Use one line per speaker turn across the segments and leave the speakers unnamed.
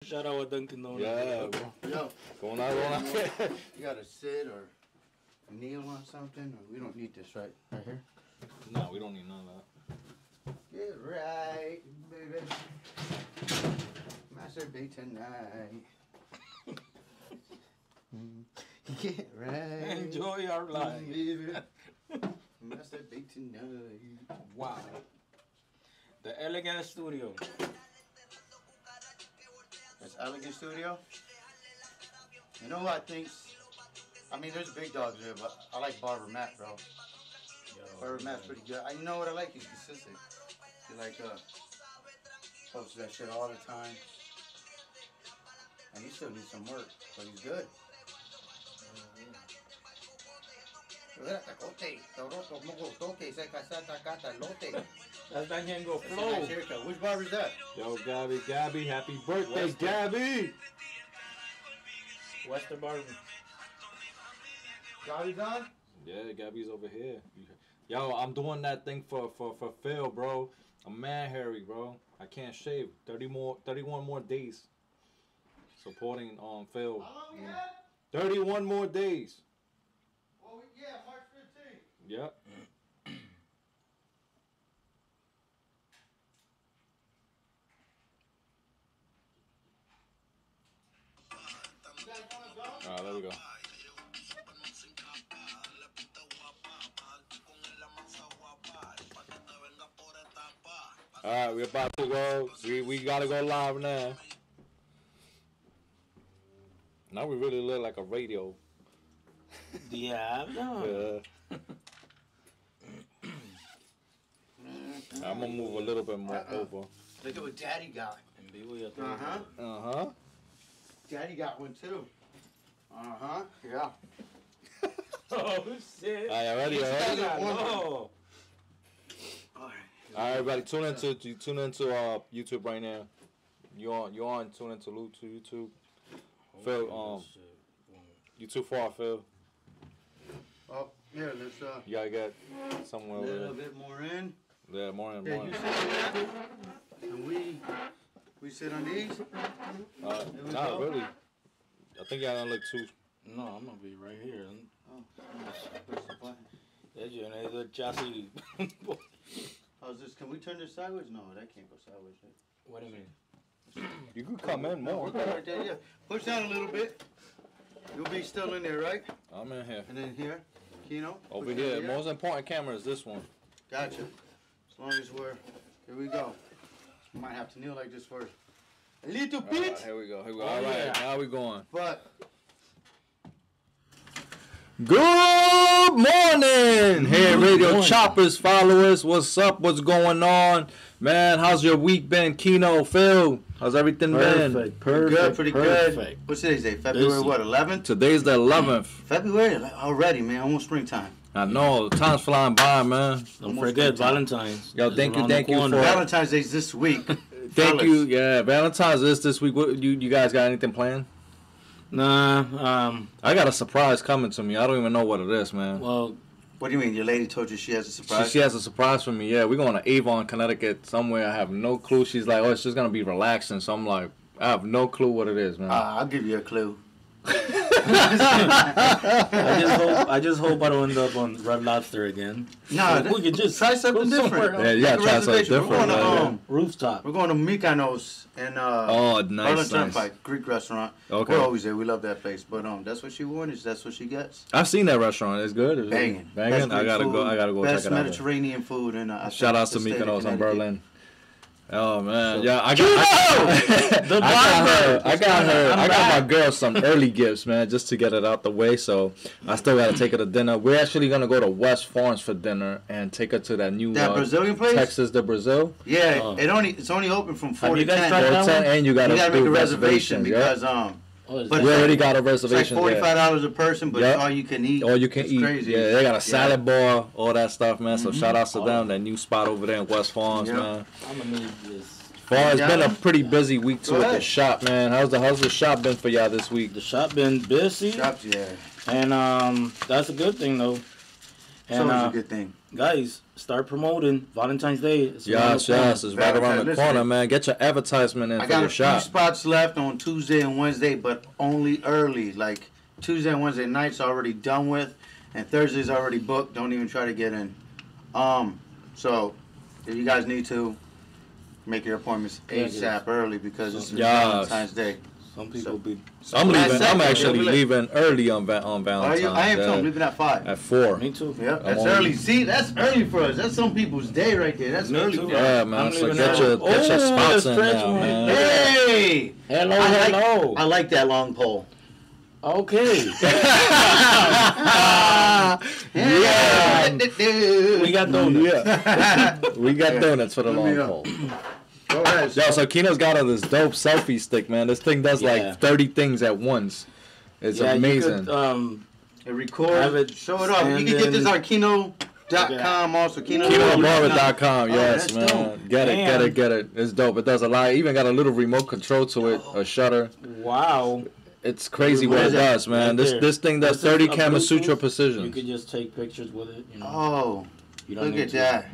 Shout out with Dunkin' Donuts.
Yeah, bro.
Yo,
Going on.
you gotta sit or kneel on something, or we don't need this right here.
No, we don't need none of that.
Get right, baby. Masturbate tonight. Get right.
Enjoy our life.
Baby. Masturbate tonight.
Wow. The Elegant Studio.
That's Elegant Studio. You know who I think? I mean, there's big dogs there, but I like Barber Matt, bro. Barber Matt's pretty good. You know what I like? He's consistent. He posts that shit all the time. And he still needs some work, but he's good.
That's Daniel
That's a
Flow.
nice haircut. Which barber's that?
Yo, Gabby, happy birthday,
Western.
Gabby.
Western Barber.
Gabby's on?
Yeah, Gabby's over here. Yo, I'm doing that thing for Phil, bro. I'm mad hairy, bro. I can't shave. 31 more days. Supporting Phil.
How long we had?
31 more days.
Well, yeah, March 15th.
Yep.
You guys wanna go?
Alright, there we go. Alright, we're about to go. We gotta go live now. Now we really look like a radio.
Yeah, no.
Yeah. I'm gonna move a little bit more over.
Look at what Daddy got.
En vivo y a todo.
Uh-huh.
Uh-huh.
Daddy got one too. Uh-huh. Yeah.
Oh, shit.
Alright, ready?
Oh.
Alright, everybody, tune into YouTube right now. You on tune into YouTube. Phil, YouTube for Phil.
Oh, here, let's
You gotta get somewhere
a
over
little
there.
bit more in.
Yeah, more and
Yeah,
more.
you sit here, and we sit on these. There we
Not
go.
really. I think y'all gonna look too.
No, I'm gonna be right here.
Oh, push the button.
Es el chasis.
How's this? Can we turn this sideways? No, that can't go sideways. Right?
What do you mean?
You could come in
No,
more.
we're good right there, yeah. Push down a little bit. You'll be still in there, right?
I'm in here.
And then here, Keno.
Over
push
here.
down
Most important camera is this one.
Gotcha. As long as we're, here we go. You might have to kneel like this for a little bit.
Alright, here we go. All right, now we going.
But
Good morning! Hey, Radio Chopperz followers, what's up? What's going on? Man, how's your week been? Keno, Phil, how's everything been?
Perfect.
good, pretty good.
Perfect.
What's today's date? February what, 11th?
Today's the 11th.
February already, man. Almost springtime.
I know, time's flying by, man.
Don't forget Valentine's.
Yo,
It's
thank you
around the corner.
for-
Valentine's Day's this week.
Thank
Fellas.
you. Yeah, Valentine's is this week. What, you guys got anything planned?
Nah,
I got a surprise coming to me. I don't even know what it is, man.
well,
What do you mean? Your lady told you she has a surprise?
She has a surprise for me. Yeah, we're going to Avon, Connecticut, somewhere. I have no clue. She's like, oh, it's just gonna be relaxing. So I'm like, I have no clue what it is, man.
I'll give you a clue.
I just hope I don't end up on Red Lobster again.
No,
we could just
try something
go somewhere
different.
else.
Yeah, you gotta
Make a
try something
reservation.
different.
We're going to,
Rooftop.
we're going to Mykonos and
Oh, nice,
Harlem
nice.
Turnpike, Greek restaurant.
Okay.
We're always there. We love that place. But that's what she wanted. That's what she gets.
I've seen that restaurant. It's good. It's
Banging.
Banging.
Best
I
Greek
gotta
food,
go. I gotta go
best
check it out.
Mediterranean food. And
Shout out to
the state of
Mykonos in
Connecticut.
Berlin. Oh man,
So-
yeah, I
The
got my girl some early gifts, man, just to get it out the way. So I still gotta take her to dinner. We're actually gonna go to West Farms for dinner and take her to that new
That Brazilian place?
Texas de Brazil.
Yeah,
Oh.
it's only open from 4
Have
to
you guys
10.
tried that one?
And you gotta
You gotta make
do
a reservation because But
we already got a
it's like
reservation.
$45 a person, but
Yep.
it's all you can eat.
All you can
It's
eat.
Crazy.
Yeah, they got a salad bar, all that stuff, man. So
Mhm.
shout outs to
Oh.
them. That new spot over there in West Farms,
Yep.
man.
I'm gonna need this.
It's been a
Yeah.
pretty busy week too
Go
at the
ahead.
shop, man. How's the shop been for y'all this week?
The shop been busy,
Shops, yeah.
and that's a good thing though.
It's always a good thing.
Guys, start promoting Valentine's Day.
Yes, it's right around the corner, man. Get your advertisement in for your shop.
I got a few spots left on Tuesday and Wednesday, but only early. Like Tuesday and Wednesday nights already done with, and Thursday's already booked. Don't even try to get in. So if you guys need to, make your appointments ASAP early because it's Valentine's Day.
Some people be.
I'm actually leaving early on Valentine's Day.
I am too. I'm leaving at 5.
At 4.
Me too.
Yeah, that's early. See, that's early for us. That's some people's day right there. That's early for us.
Yeah, man. So get your spots in now, man.
Hey!
Hello.
I like that long pole.
Okay.
Yeah.
We got donuts.
Yeah. We got donuts for the long pole.
Go ahead.
Yo, so Kino's got this dope selfie stick, man. This thing does like 30 things at once. It's amazing.
You could, record, show it off. You can get this on Kino.com also.
KinoBarber.com, yes, man.
Dope.
Get it. It's dope. It does a lot. It even got a little remote control to it, a shutter.
Wow.
It's crazy what it does, man.
Right
this thing does 30 Kama Sutra precision.
You can just take pictures with it. You know.
Oh,
you don't
look at that.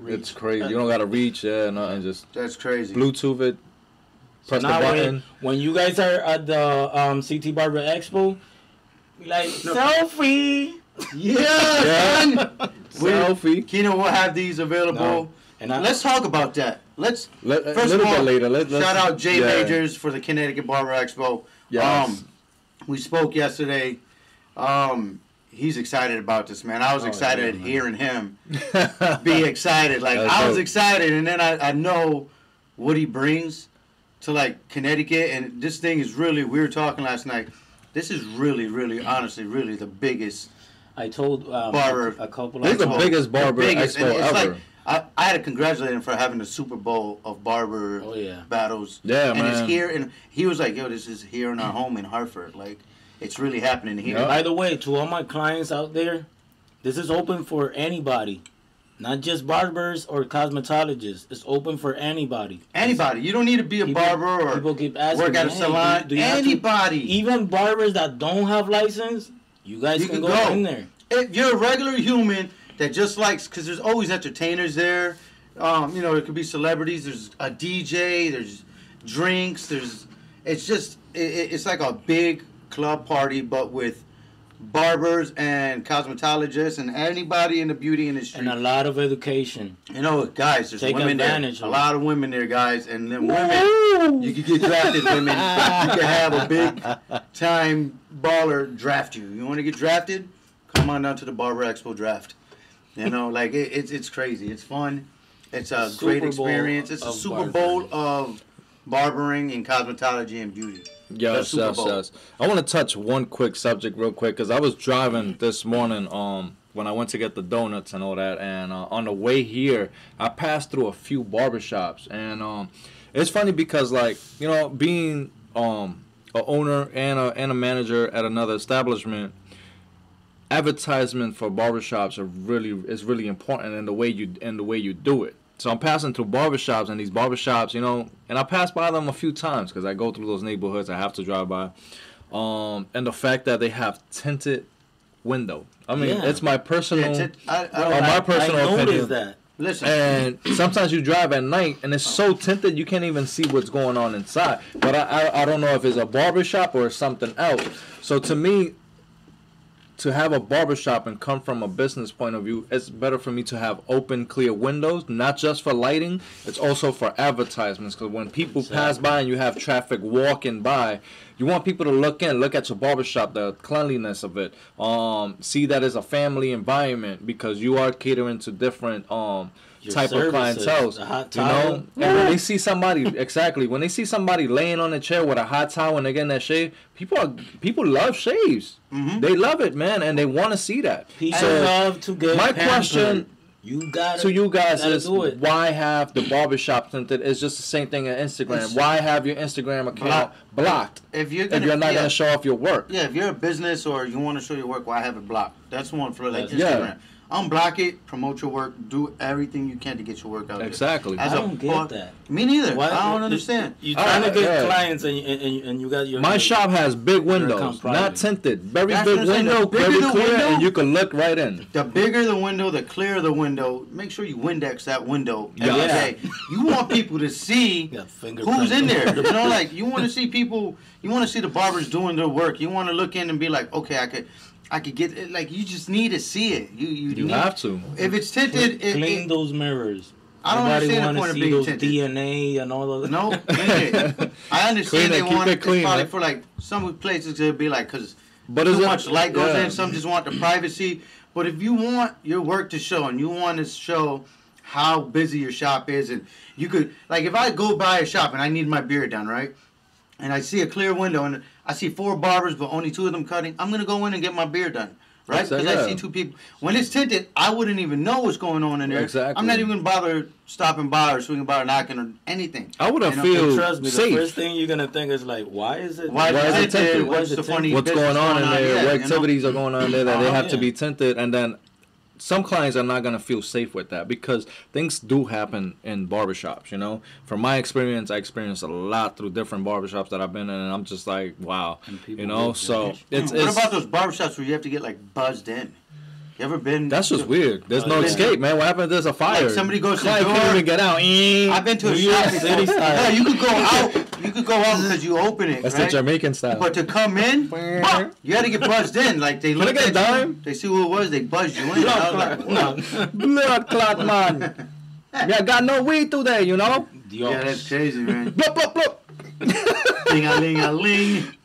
It's crazy. You don't gotta reach, nothing. Just
that's crazy.
Bluetooth it. Press the button.
When you guys are at the CT Barber Expo, be like selfie.
Yeah.
Selfie.
Kino will have these available.
No. And
let's talk about that. First
of all,
shout out Jay Majors for the Connecticut Barber Expo.
Yes.
We spoke yesterday. He's excited about this, man. I was excited hearing him be excited. Like I was excited, and then I know what he brings to like Connecticut, and this thing is really. We were talking last night. This is really, really, honestly, really the biggest.
I told
barber
a couple.
This is the biggest barber expo ever.
Like, I had to congratulate him for having the Super Bowl of barber battles.
Yeah,
and
man.
it's here, and he was like, "Yo, this is here in our home in Hartford. Like, it's really happening here."
Yep.
By the way, to all my clients out there, this is open for anybody, not just barbers or cosmetologists. It's open for anybody.
Anybody. You don't need to be a barber or
people keep asking,
work at a salon. Anybody.
Even barbers that don't have license, you guys can go in there.
If you're a regular human that just likes, because there's always entertainers there. You know, it could be celebrities. There's a DJ. There's drinks. It's like a big club party, but with barbers and cosmetologists and anybody in the beauty industry.
And a lot of education.
You know, guys, there's women there. A lot of women there, guys. And then women, you can get drafted, women. You can have a big time baller draft you. You want to get drafted? Come on down to the Barber Expo draft. You know, like it's crazy. It's fun. It's a great experience. It's a Super Bowl of barbering and cosmetology and beauty.
Yes. I want to touch one quick subject real quick because I was driving this morning when I went to get the donuts and all that, and on the way here I passed through a few barbershops, and it's funny because, like, you know, being a owner and a manager at another establishment, advertisement for barbershops is really important in the way you do it. So I'm passing through barbershops, and these barbershops, you know, and I pass by them a few times because I go through those neighborhoods. I have to drive by. And the fact that they have tinted window. I mean, it's my personal, my personal opinion.
That.
Listen.
And sometimes you drive at night, and it's so tinted you can't even see what's going on inside. But I don't know if it's a barbershop or something else. So to me, to have a barbershop and come from a business point of view, it's better for me to have open, clear windows, not just for lighting, it's also for advertisements. Because when people pass by and you have traffic walking by, you want people to look at your barbershop, the cleanliness of it, see that it's a family environment because you are catering to different type of clientele, you know. And when they see somebody when they see somebody laying on a chair with a hot towel and they're getting that shave, people love shaves. Mm-hmm. They love it, man, and they want to see that.
People love to get
my
pampered.
question to you guys is why have the barbershop tinted? It's just the same thing on Instagram. Why have your Instagram account blocked if you're not going to show off your work?
Yeah, if you're a business or you want to show your work, why have it blocked? That's one for like Instagram. unblock it, promote your work, do everything you can to get your work out.
Exactly.
There.
I don't get that.
Me neither.
Why,
I don't understand.
You're trying to get clients and you got your...
My shop has big windows, not tinted. Very big window, very clear, and you can look right in.
The bigger the window, the clearer the window. Make sure you Windex that window every day. You want people to see who's in there. You know, like, you want to see people, you want to see the barbers doing their work. You want to look in and be like, okay, I could get it. Like, you just need to see it. You
have to.
If it's tinted,
clean those mirrors.
I don't understand the point of being tinted.
DNA and all of that.
No, I understand they want it clean, probably for like some places it'll be like because too much light goes in. Some just want the privacy. But if you want your work to show and you want to show how busy your shop is, and you could like if I go by a shop and I need my beard done, right, and I see a clear window and I see 4 barbers but only 2 of them cutting, I'm gonna go in and get my beard done. Right? Because I see 2 people. When it's tinted, I wouldn't even know what's going on in there.
Exactly.
I'm not even bother stopping by or swinging by or knocking or anything.
I wouldn't feel
trust me,
safe.
The first thing you're going to think is like, why is it
tinted?
What's going on in there? What activities are going on in there that they have to be tinted? And then some clients are not going to feel safe with that because things do happen in barbershops, you know. From my experience, I experienced a lot through different barbershops that I've been in, and I'm just like, wow, you know. So it's
what about those barbershops where you have to get like buzzed in? You ever been?
That's just weird. There's no escape, man. What happens if there's a fire?
Like somebody goes to the door.
Client can't even get out.
I've been to a shop before. No, you could go out. You could go out because you open it.
That's
right?
the Jamaican style.
But to come in, you had to get buzzed in. Like they look at you, they see who it was, they buzzed you in.
Blood clot, man. Yeah, got no weed today, you know.
Yeah, that's crazy, man.
Blup, blup, blup.
Ling-a-ling-a-ling.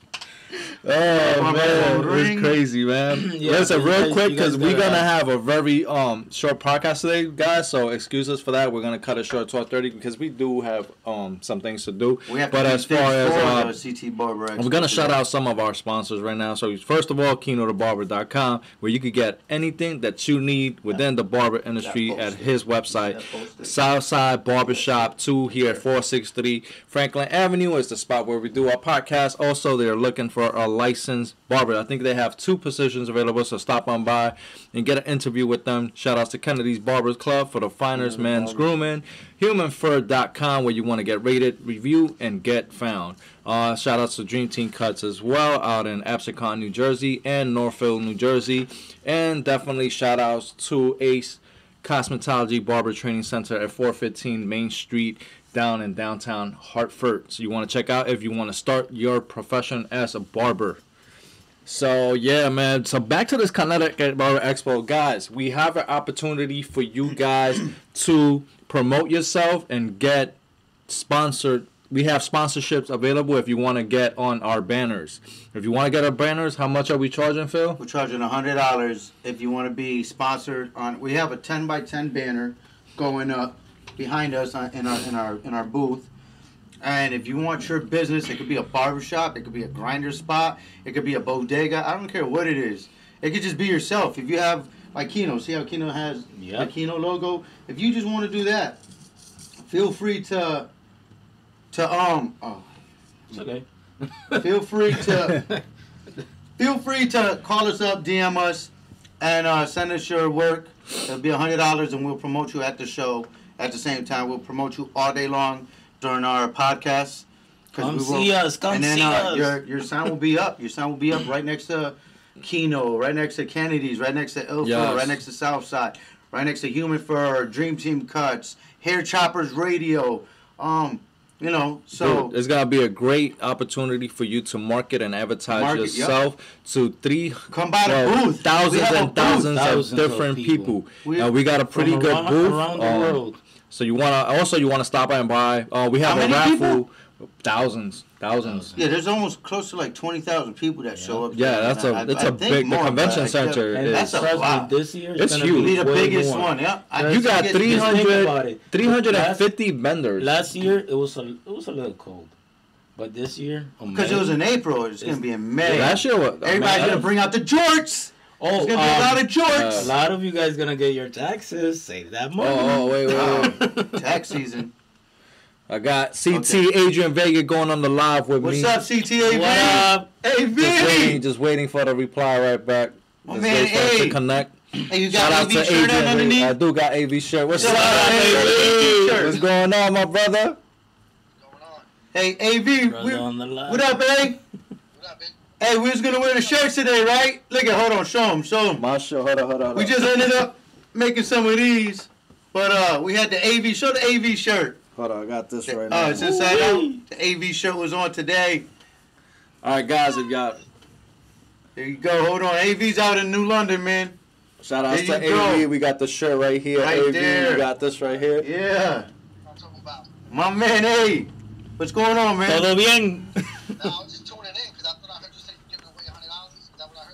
Oh man, it's crazy, man. Listen, real quick, because we're gonna have a very short podcast today, guys. So excuse us for that. We're gonna cut it short, 12:30, because we do have some things to do. But as far as
CT Barber,
we're gonna shout out some of our sponsors right now. So first of all, KenoTheBarber.com, where you could get anything that you need within the barber industry at his website. Southside Barbershop 2 here at 463 Franklin Avenue is the spot where we do our podcast. Also, they're looking for a licensed barber. I think they have 2 positions available, so stop on by and get an interview with them. Shout outs to Kennedy's Barbers Club for the finest men's grooming. HumanFur.com, where you want to get rated, review, and get found. Shout outs to Dream Team Cuts as well, out in Absecon, New Jersey, and Northfield, New Jersey. And definitely shout outs to Ace Cosmetology Barber Training Center at 415 Main Street, down in downtown Hartford. So you want to check out if you want to start your profession as a barber. So yeah, man. So back to this Connecticut Barber Expo, guys. We have an opportunity for you guys to promote yourself and get sponsored. We have sponsorships available if you want to get on our banners. If you want to get our banners, how much are we charging, Phil?
We're charging $100 if you want to be sponsored on. We have a 10x10 banner going up behind us in our booth, and if you want your business, it could be a barbershop, it could be a grinder spot, it could be a bodega. I don't care what it is. It could just be yourself. If you have like Keno, see how Keno has the Keno logo. If you just want to do that, feel free to it's
okay.
feel free to call us up, DM us, and send us your work. It'll be $100, and we'll promote you at the show. At the same time, we'll promote you all day long during our podcast.
Come see us. Come see us.
Your sign will be up. Your sign will be up right next to Keno, right next to Kennedy's, right next to Ilford, right next to Southside, right next to Human Fur, Dream Team Cuts, Hair Chopperz Radio. You know, so
it's gonna be a great opportunity for you to market and advertise yourself to thousands and thousands of different people. We got a pretty good booth
around the world.
So you wanna stop by and buy. We have a raffle. Thousands.
Yeah, there's almost close to like 20,000 people that show up.
Yeah, it's a big. The convention center is.
That's a lot. This year
it's huge.
Be the biggest one. Yeah,
you got 350 vendors.
Last year it was a little cold, but this year
because it was in April, it's gonna be in May.
Last year,
everybody's gonna bring out the jorts. There's gonna be a lot of jorts.
A lot of you guys gonna get your taxes. Save that money.
Oh wait.
Tax season.
I got CT Adrian Vega going on the live with
me. What's up, CT
What up?
Hey,
Just waiting for the reply right back.
My man,
to connect.
Hey, you
Shout
got
out
AV
to
shirt on
AJ.
underneath?
I do got AV shirt. What's
Shout
up,
out to
AV?
AV.
What's going on, my brother?
Hey, AV,
Brother on the line.
what up, A? Hey, we was gonna wear the shirts today, right? Look at, hold on, show him.
My shirt. Hold on.
We just ended up making some of these, but we had the AV. Show the AV shirt.
Hold on, I got this right now.
Oh, it's inside out. The AV shirt was on today.
All right, guys, if y'all.
There you go. Hold on, AV's out in New London, man.
Shout out to
There you
AV.
go.
We got the shirt right here.
Right
AV,
there.
we got this right here.
Yeah. My man, hey, what's going on, man?
Todo bien.
No, I was just tuning in because I thought I heard you say you're giving away $100. Is that what I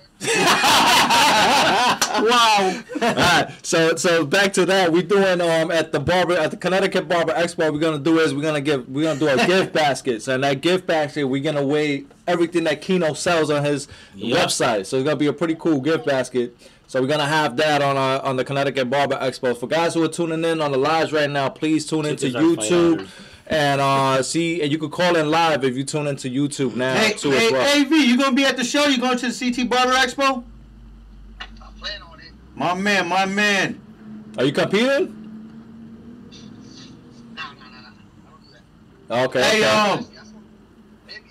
heard?
Wow.
All right, so back to that. We're doing at the Connecticut Barber Expo. We're gonna do a gift basket. So in that gift basket, we're gonna weigh everything that Kino sells on his website. So it's gonna be a pretty cool gift basket. So we're gonna have that on the Connecticut Barber Expo. For guys who are tuning in on the lives right now, please tune into YouTube. And see, and you can call in live if you tune into YouTube now too as well.
AV, you gonna be at the show? You going to the CT Barber Expo?
I plan on it.
My man.
Are you competing?
No. I don't do that.
Okay.
Hey,
okay.
Maybe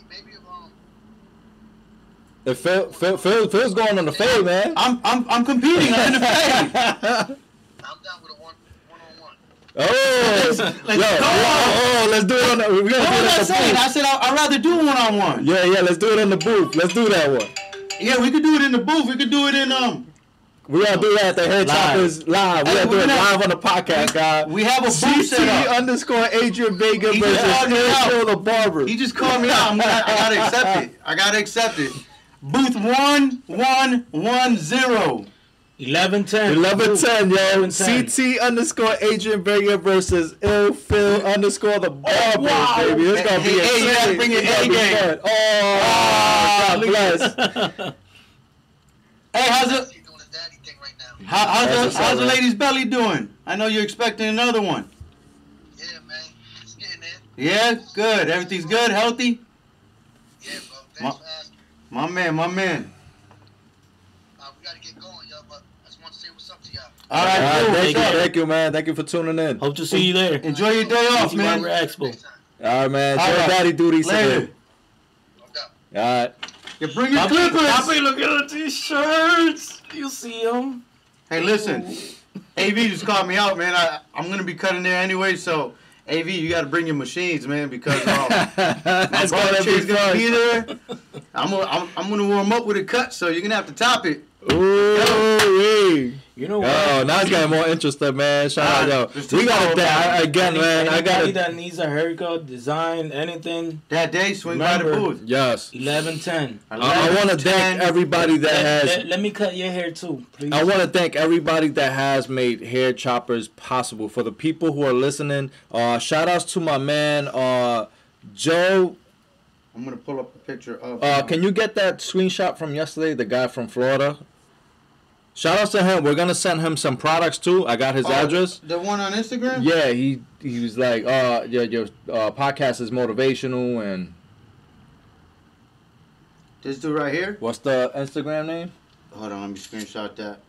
If Phil's going on the fade, man.
I'm competing. I'm in the fade.
I'm down with a one-on-one.
Let's do it on the. We're gonna do it
What was I
at
saying?
the
I
booth.
said I'd rather do one-on-one.
Yeah, let's do it on the booth. Let's do that one.
Yeah, we could do it in the booth. We could do it in
We gotta do that at the Hair Choppers live. We
Hey,
gotta do
we're
it
gonna-
live on the podcast, guys.
We have a booth set up.
CT _Adrian Vega
He
versus
just called me out.
Phil the Barber.
He just called me out. I gotta accept it. Booth 1110.
11-10.
11-10, yo.
11-10.
CT _Adrian Vega versus Phil _ the Barber,
wow.
baby. It's gonna be
Hey,
insane.
you gotta bring your
It's gonna
A
be
game.
fun. God bless.
Hey, how's it?
He's doing his daddy thing right now.
How's the lady's belly doing? I know you're expecting another one.
Yeah, man. It's getting there.
Yeah, good. Everything's good, healthy.
Yeah, bro. Thanks for asking.
My man.
We gotta get going, yo, but I just want to say what's up to y'all.
All right, cool.
Thank you, man. Thank you for tuning in.
Hope to see you there.
Enjoy your day off,
CT
man.
Barber Expo.
Next time.
All right, man.
All
Joe
right.
Daddy duties
Later.
today.
No doubt.
All right.
You bring your clippers.
Papi, look at these shirts. You see them?
Hey, listen. AV just called me out, man. I'm gonna be cutting there anyway, so AV, you gotta bring your machines, man, because my
That's
barber
gonna be
chair's gonna
fun.
be there. I'm gonna warm up with a cut, so you're gonna have to top it.
Ooh,
You know what?
oh, now it's getting more interesting, man. Shout out,
Just
yo. We got
follow
to again, man. I
Anybody
got
that needs a haircut, design, anything.
That day, swing by the
Remember.
booth.
yes.
11-10.
I want to thank everybody that has.
Let me cut your hair too, please.
I want to thank everybody that has made Hair Choppers possible. For the people who are listening, shout outs to my man, Joe.
I'm gonna pull up a picture of.
Can you get that screenshot from yesterday? The guy from Florida. Shout outs to him. We're gonna send him some products too. I got his address.
The one on Instagram?
Yeah, he was like, your podcast is motivational, and
This dude right here?
what's the Instagram name?
Hold on, let me screenshot that.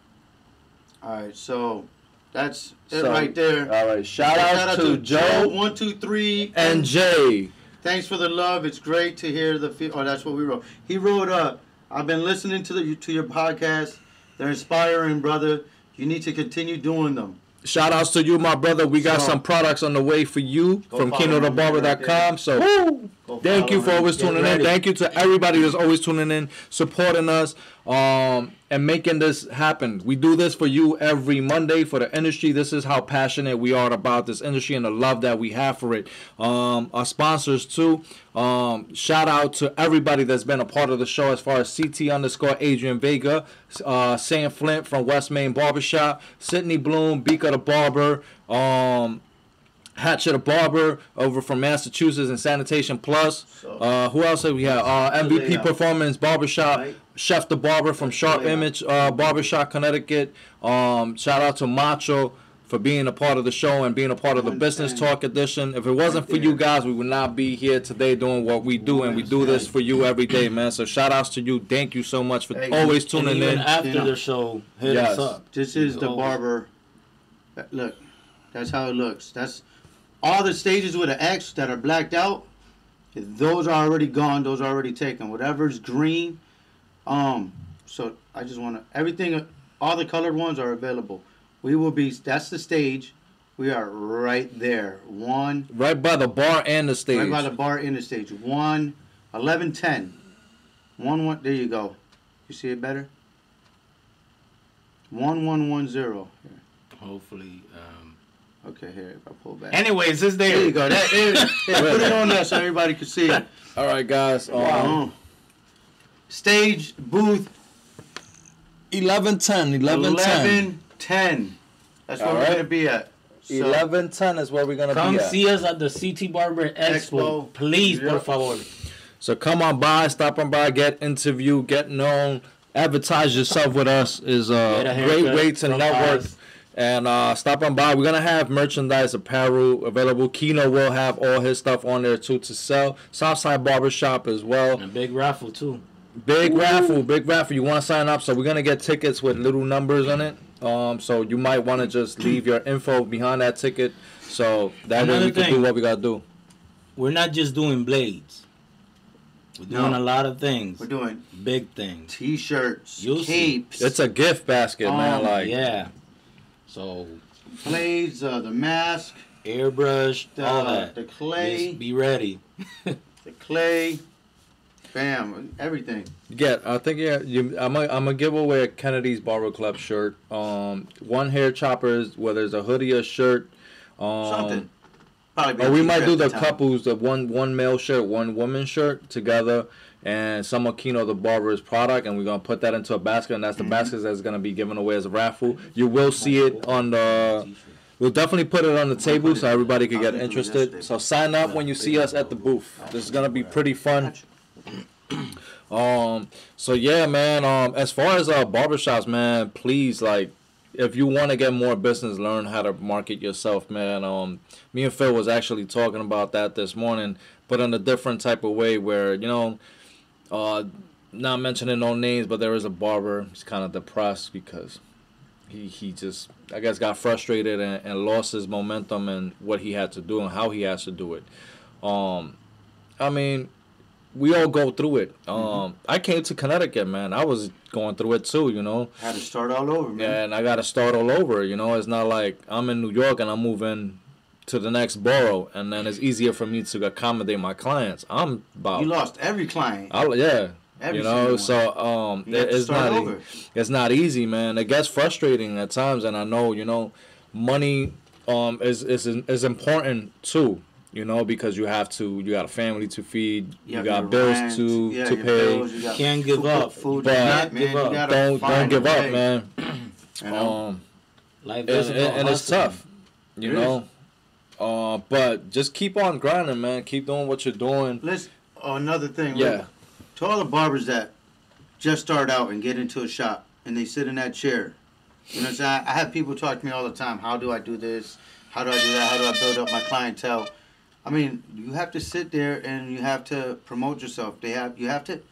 Alright, so that's it
So,
right there.
All right, shout out to Joe
123
and Jay.
thanks for the love. It's great to hear the oh, that's what we wrote. He wrote I've been listening to your podcast. They're inspiring, brother. You need to continue doing them.
Shout outs to you, my brother. We got
So-
some products on the way for you
Go
from
follow him
KinoTheBarber.com. So
Go
thank you
follow
for
him.
always
Get
tuning
ready.
in. Thank you to everybody that's always tuning in, supporting us, and making this happen. We do this for you every Monday for the industry. This is how passionate we are about this industry and the love that we have for it. Our sponsors too. Shout out to everybody that's been a part of the show as far as CT _ Adrian Vega, Sam Flint from West Main Barbershop, Sydney Bloom, Beaker the Barber, Hatchet the Barber over from Massachusetts and Sanitation Plus. Who else have we had? MVP Performance Barbershop,
Right.
Chef the Barber from Sharp Image Barbershop, Connecticut. Shout out to Macho for being a part of the show and being a part of the Business Talk edition. If it wasn't for you guys, we would not be here today doing what we do, and we do this for you every day, man. So shout outs to you. Thank you so much for always tuning
even
in.
After the show, hit us up.
This is the barber. Look, that's how it looks. That's all the stages with an X that are blacked out. Those are already gone. Those are already taken. Whatever's green. So I just want to everything. All the colored ones are available. We will be. That's the stage. We are right there.
Right by the bar and the stage.
Right by the bar and the stage. 1110. 1. There you go. You see it better? 1110.
Hopefully.
Okay, here, if I pull back.
Anyways, it's there.
There you go. Put it on there so everybody can see it.
All right, guys.
Stage, booth.
1110.
1110. That's where we're going to be at. So,
1110 is where we're going to be at.
Come see us at the CT Barber Expo. Please, por favor.
So come on by, stop on by, get interviewed, get known, advertise yourself with us. Is a great way to network. And stop on by. We're going to have merchandise, apparel available. Kino will have all his stuff on there, too, to sell. Southside Barbershop as well.
And a big raffle, too.
Big raffle. You want to sign up? So we're going to get tickets with little numbers on it. So you might want to just leave your info behind that ticket. So that way we can do what we got to do.
We're not just doing blades. We're doing a lot of things.
We're doing
big things.
T-shirts, capes.
It's a gift basket, man.
Yeah. So,
blades, the mask,
airbrush, all that.
The clay.
Just be ready.
The clay. Bam, everything.
Yeah, I think I'm gonna give away a Kennedy's Barber Club shirt. One hair choppers, whether it's a hoodie or shirt.
Something.
Or we might do the couples, the one male shirt, one woman shirt together. And some of Kino the Barber's product, and we're going to put that into a basket, and that's the basket that's going to be given away as a raffle. You will see it on the... We'll definitely put it on the table so everybody can get interested. So sign up when you see us at the booth. This is going to be pretty fun. So yeah, man, as far as barbershops, man, please, like, if you want to get more business, learn how to market yourself, man. Me and Phil was actually talking about that this morning, but in a different type of way where, you know... not mentioning no names, but there is a barber. He's kind of depressed because he just, I guess, got frustrated and lost his momentum and what he had to do and how he has to do it. I mean, we all go through it. I came to Connecticut, man. I was going through it too, you know.
Had to start all over, man.
Yeah, and I got to start all over, you know. It's not like I'm in New York and I'm moving to the next borough, and then it's easier for me to accommodate my clients. I'm about...
You lost every client.
You know, so it's not easy, man. It gets frustrating at times, and I know, you know, money is important too. You know, because you got a family to feed, you got bills to pay.
Bills, you can't give up.
Food
but don't give up, man.
You know?
And it's tough, you know. But just keep on grinding, man. Keep doing what you're doing.
Another thing.
Yeah.
Look, to all the barbers that just start out and get into a shop and they sit in that chair. You know what I'm saying? I have people talk to me all the time. How do I do this? How do I do that? How do I build up my clientele? I mean, you have to sit there and you have to promote yourself. You have to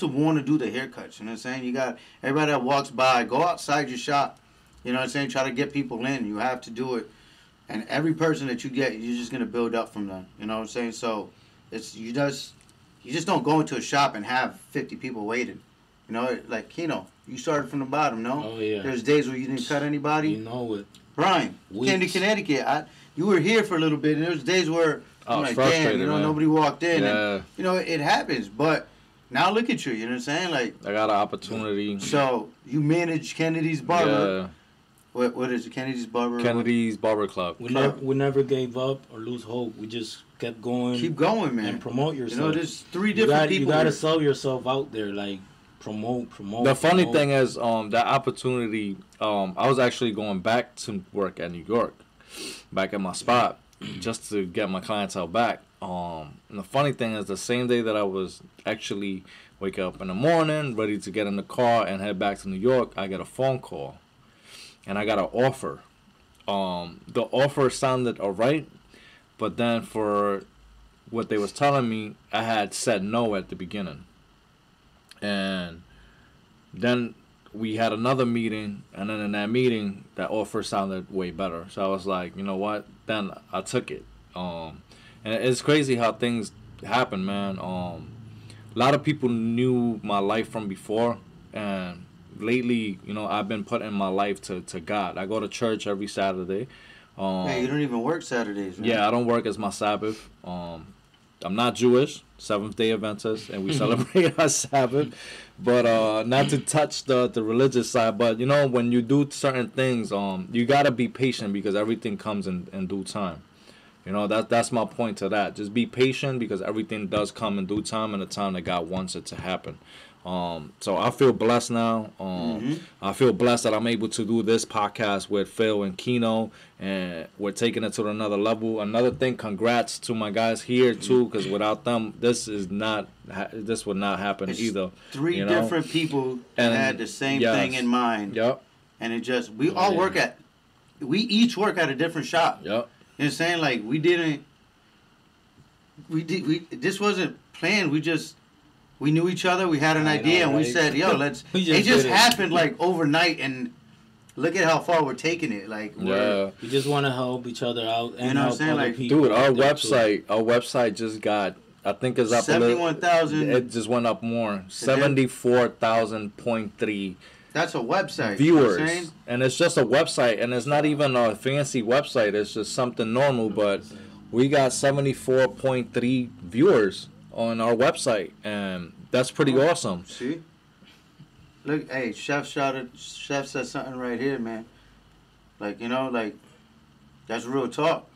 want to do the haircuts. You know what I'm saying? You got everybody that walks by, go outside your shop. You know what I'm saying? Try to get people in. You have to do it. And every person that you get, you're just gonna build up from them. You know what I'm saying? So you just don't go into a shop and have 50 people waiting. You know, like Kino, you started from the bottom, no?
Oh yeah.
There's days where you didn't cut anybody.
You know it.
Brian, came to Connecticut. You were here for a little bit, and there was days where I'm like, damn, you know, nobody walked in.
Yeah.
And, you know, it happens. But now look at you. You know what I'm saying? Like,
I got an opportunity.
So you manage Kennedy's Barber.
Yeah.
What is it? Kennedy's Barber?
Kennedy's Barber Club.
We never gave up or lose hope. We just kept going.
Keep going, man.
And promote yourself.
You know, there's three different people.
You got to sell yourself out there. Like, promote.
The funny thing is, that opportunity, I was actually going back to work at New York, back at my spot, just to get my clientele back. And the funny thing is, the same day that I was actually wake up in the morning, ready to get in the car and head back to New York, I get a phone call. And I got an offer the offer sounded alright, but then for what they was telling me, I had said no at the beginning. And then we had another meeting, and then in that meeting, that offer sounded way better. So I was like, you know what? Then I took it. And it's crazy how things happen, man. A lot of people knew my life from before, and lately, you know, I've been putting my life to God. I go to church every Saturday.
Hey, you don't even work Saturdays, right?
Yeah, I don't work as my Sabbath. I'm not Jewish, Seventh-day Adventist, and we celebrate our Sabbath. But not to touch the religious side, but, you know, when you do certain things, you got to be patient because everything comes in due time. You know, that's my point to that. Just be patient because everything does come in due time and the time that God wants it to happen. So I feel blessed now. I feel blessed that I'm able to do this podcast with Phil and Kino, and we're taking it to another level. Another thing, congrats to my guys here too, because without them, this would not happen either.
Three different people that had the same thing in mind.
Yep.
And it just we each work at a different shop.
Yep.
You know what I'm saying? Like this wasn't planned. We knew each other. We had an idea, and we said, "Yo, let's." It just happened like overnight, and look at how far we're taking it. Like,
we just want to help each other out, and
you know what I'm saying?
Like,
people.
Dude, our website just got. I think it's up
71,000.
It just went up more. 74,000.3.
That's a website.
Viewers, and it's just a website, and it's not even a fancy website. It's just something normal, but we got 74.3 viewers on our website, and that's pretty awesome.
See, look, hey, Chef said something right here, man. Like, you know, like that's real talk.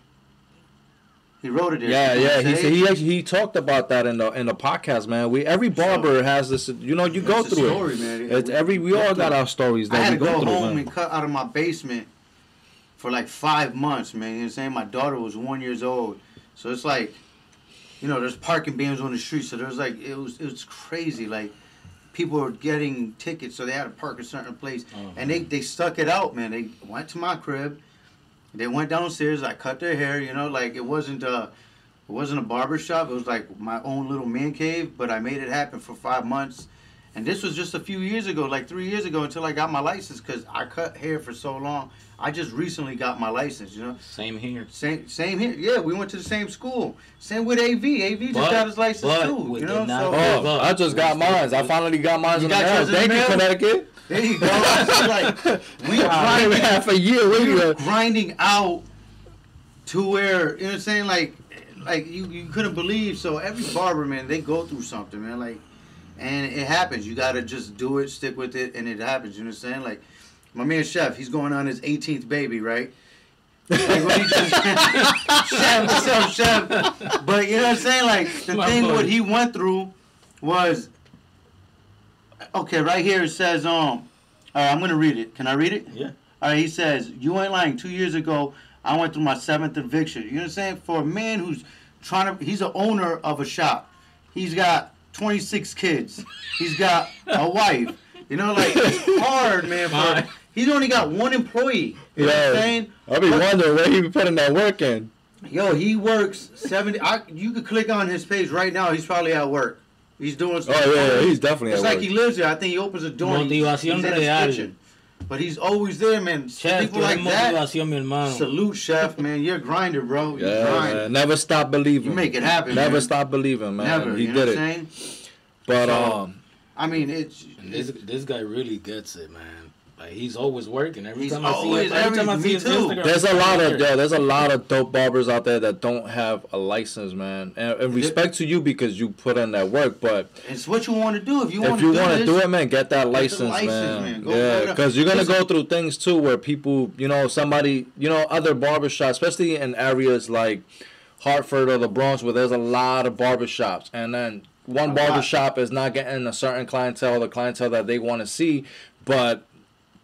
He wrote it there.
Yeah. He talked about that in the podcast, man. Every barber has this. You know, you go through
story,
it.
Man.
We all got our stories that
I had
we
to go
through,
home
man.
and cut out of my basement for like 5 months, man. You know what I'm saying? My daughter was 1 year old, so it's like, you know, there's parking bans on the street, so there's like it was crazy. Like people were getting tickets, so they had to park a certain place, and they stuck it out, man. They went to my crib, they went downstairs. I cut their hair, you know, like it wasn't a barber shop. It was like my own little man cave, but I made it happen for 5 months, and this was just a few years ago, like 3 years ago, until I got my license, because I cut hair for so long. I just recently got my license, you know.
Same here.
Same here. Yeah, we went to the same school. Same with AV. AV just got his license too. You know. So,
I just got mine. I finally got mine in the mail. Thank you, Connecticut.
There you go. So like we grinding
half a year.
We were grinding out to where, you know what I'm saying, like you couldn't believe. So every barber, man, they go through something, man. Like, and it happens. You gotta just do it, stick with it, and it happens. You know what I'm saying? Like, my man Chef, he's going on his 18th baby, right? Like when he just, Chef, what's up, Chef? But you know what I'm saying? Like the thing what he went through was, okay, right here it says, all right, I'm gonna read it. Can I read it?
Yeah.
All right, he says, you ain't lying. 2 years ago, I went through my 7th eviction. You know what I'm saying? For a man who's he's an owner of a shop. He's got 26 kids. He's got a wife. You know, like, it's hard, man. He's only got one employee. You know what I'm saying?
I'll be wondering where he be putting that work in.
Yo, he works 70. You could click on his page right now. He's probably at work. He's doing something.
Oh, yeah, he's definitely at work.
It's like he lives there. I think he opens a door. He's in his kitchen. But he's always there, man.
Chef,
people like that.
Salute,
Chef, man. You're a grinder, bro. You grind.
Man. Never stop believing.
You make it happen,
Never
man.
stop believing, man.
Never.
He
you know
did
what I'm
it.
saying?
But,
I mean,
this guy really gets it, man. Like, he's always working. Every time I see his Instagram,
there's a lot of dope barbers out there that don't have a license, man. And respect to you because you put in that work, but
it's what you want to do. If you want
to do it, man, get that license, man. Yeah, because you're gonna go through things too where people, you know, somebody, you know, other barbershops, especially in areas like Hartford or the Bronx, where there's a lot of barbershops, and then one barbershop is not getting a certain clientele, the clientele that they want to see, but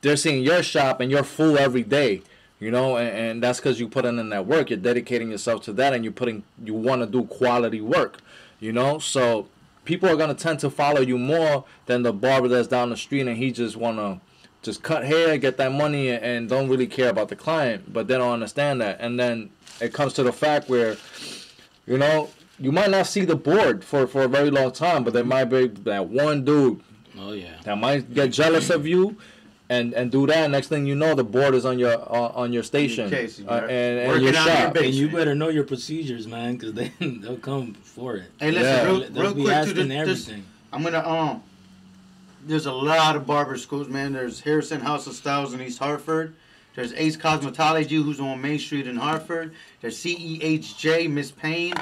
they're seeing your shop and you're full every day, you know, and that's because you put in that work. You're dedicating yourself to that, and you want to do quality work, you know. So people are gonna tend to follow you more than the barber that's down the street and he just wanna just cut hair, get that money, and don't really care about the client. But they don't understand that. And then it comes to the fact where, you know, you might not see the board for a very long time, but there might be that one dude that might get jealous of you and do that. Next thing you know, the board is on your station and your shop.
And you better know your procedures, man, because they'll come for it.
Hey, listen,
They'll be
real quick,
asking everything.
I'm gonna there's a lot of barber schools, man. There's Harrison House of Styles in East Hartford. There's Ace Cosmetology, who's on Main Street in Hartford. There's CEHJ, Miss Payne,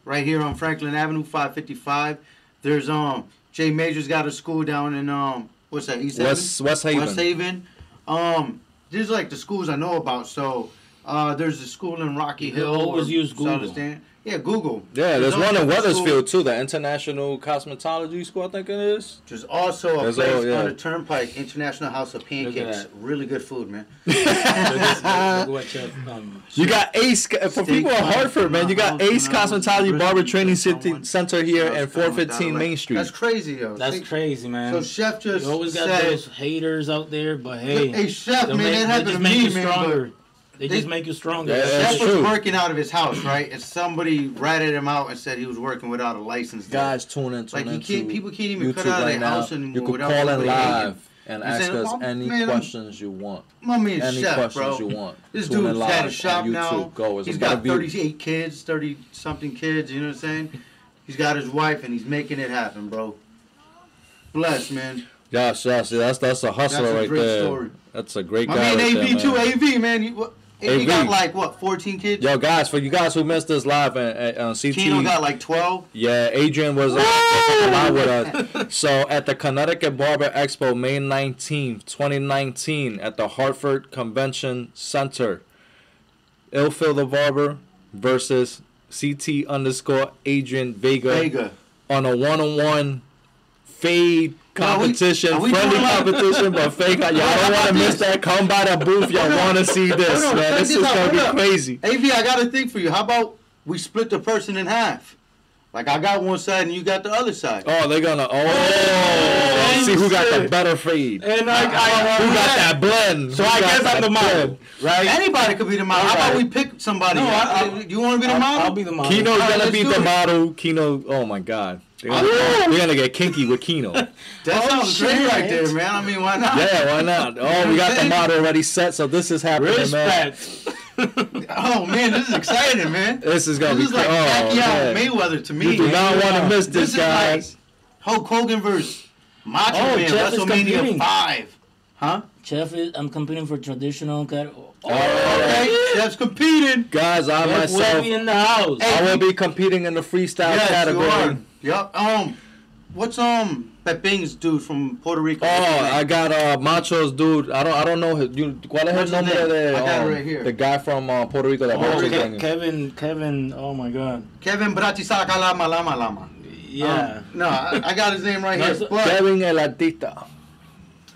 right here on Franklin Avenue, 555. There's Jay Major's got a school down in what's that? East
West Haven.
West Haven. These are like the schools I know about. So there's a school in Rocky Hill.
Always use Google.
Yeah, Google.
Yeah, there's one in Weathersfield too, the International Cosmetology School, I think it is.
There's also a place on the Turnpike, International House of Pancakes. Really good food, man.
You got Ace, for people in Hartford, man, you got Ace Cosmetology Barber Training Center here at 415 Main Street.
That's crazy, yo.
That's crazy, man.
So Chef just
you always got those haters out there, but hey.
Hey, Chef, man, that happened to me, man.
They just make you stronger.
Yeah, Chef was working out of his house, right? And somebody ratted him out and said he was working without a license.
Guys, tune in.
Like people can't even
YouTube
cut out of their house anymore.
You can call in live and ask us any questions you want.
My man's Chef,
questions
bro.
You want.
This dude's had a shop now.
Go.
He's got 38 kids, 30-something kids, you know what I'm saying? He's got his wife and he's making it happen, bro. Bless, man.
Yes, that's a hustler right there.
Story.
That's a great guy.
My man,
right
AV
there,
man. AV, man. He got like, what, 14 kids?
Yo, guys, for you guys who missed this live on CT.
Keno got like 12?
Yeah, Adrian was live with us. So, at the Connecticut Barber Expo, May 19th, 2019, at the Hartford Convention Center, Ilfil the Barber versus CT_Adrian Vega on a one-on-one fade competition, friendly competition, but fake. Y'all don't want to miss that. Come by the booth. Y'all want to see this, man. This is going to be crazy.
AV, I got a thing for you. How about we split the person in half? Like, I got one side and you got the other side.
Oh, they're going to... Oh, see who got the better fade.
And
who got that blend.
So I guess I'm the model, right?
Anybody could be the model. How about we pick somebody? No, you want to be the model?
I'll be the model.
Keno's going to be the model. Keno, oh my God. We're gonna get kinky with Keno.
That sounds great right there, man. I mean, why not?
Yeah, why not? Oh, we got the model already set, so this is happening,
Respect.
man.
Oh man, this is exciting, man.
This is gonna be
like Pacquiao Mayweather to me.
You do not want to miss this, guys.
Like Hulk Hogan versus Macho Man, WrestleMania 5. Huh?
I'm competing for traditional category.
Okay, Chef's competing.
Guys, I myself
will be in the house.
I will be competing in the freestyle category.
Yup. What's Peping's dude from Puerto Rico?
Oh, I got Macho's dude. I don't know his. ¿Cuál es el nombre de?
I got it right here.
The guy from Puerto Rico.
Kevin. Oh my God.
Kevin Bratisaka Lama.
Yeah.
No, I got his name right here.
Kevin el Artista.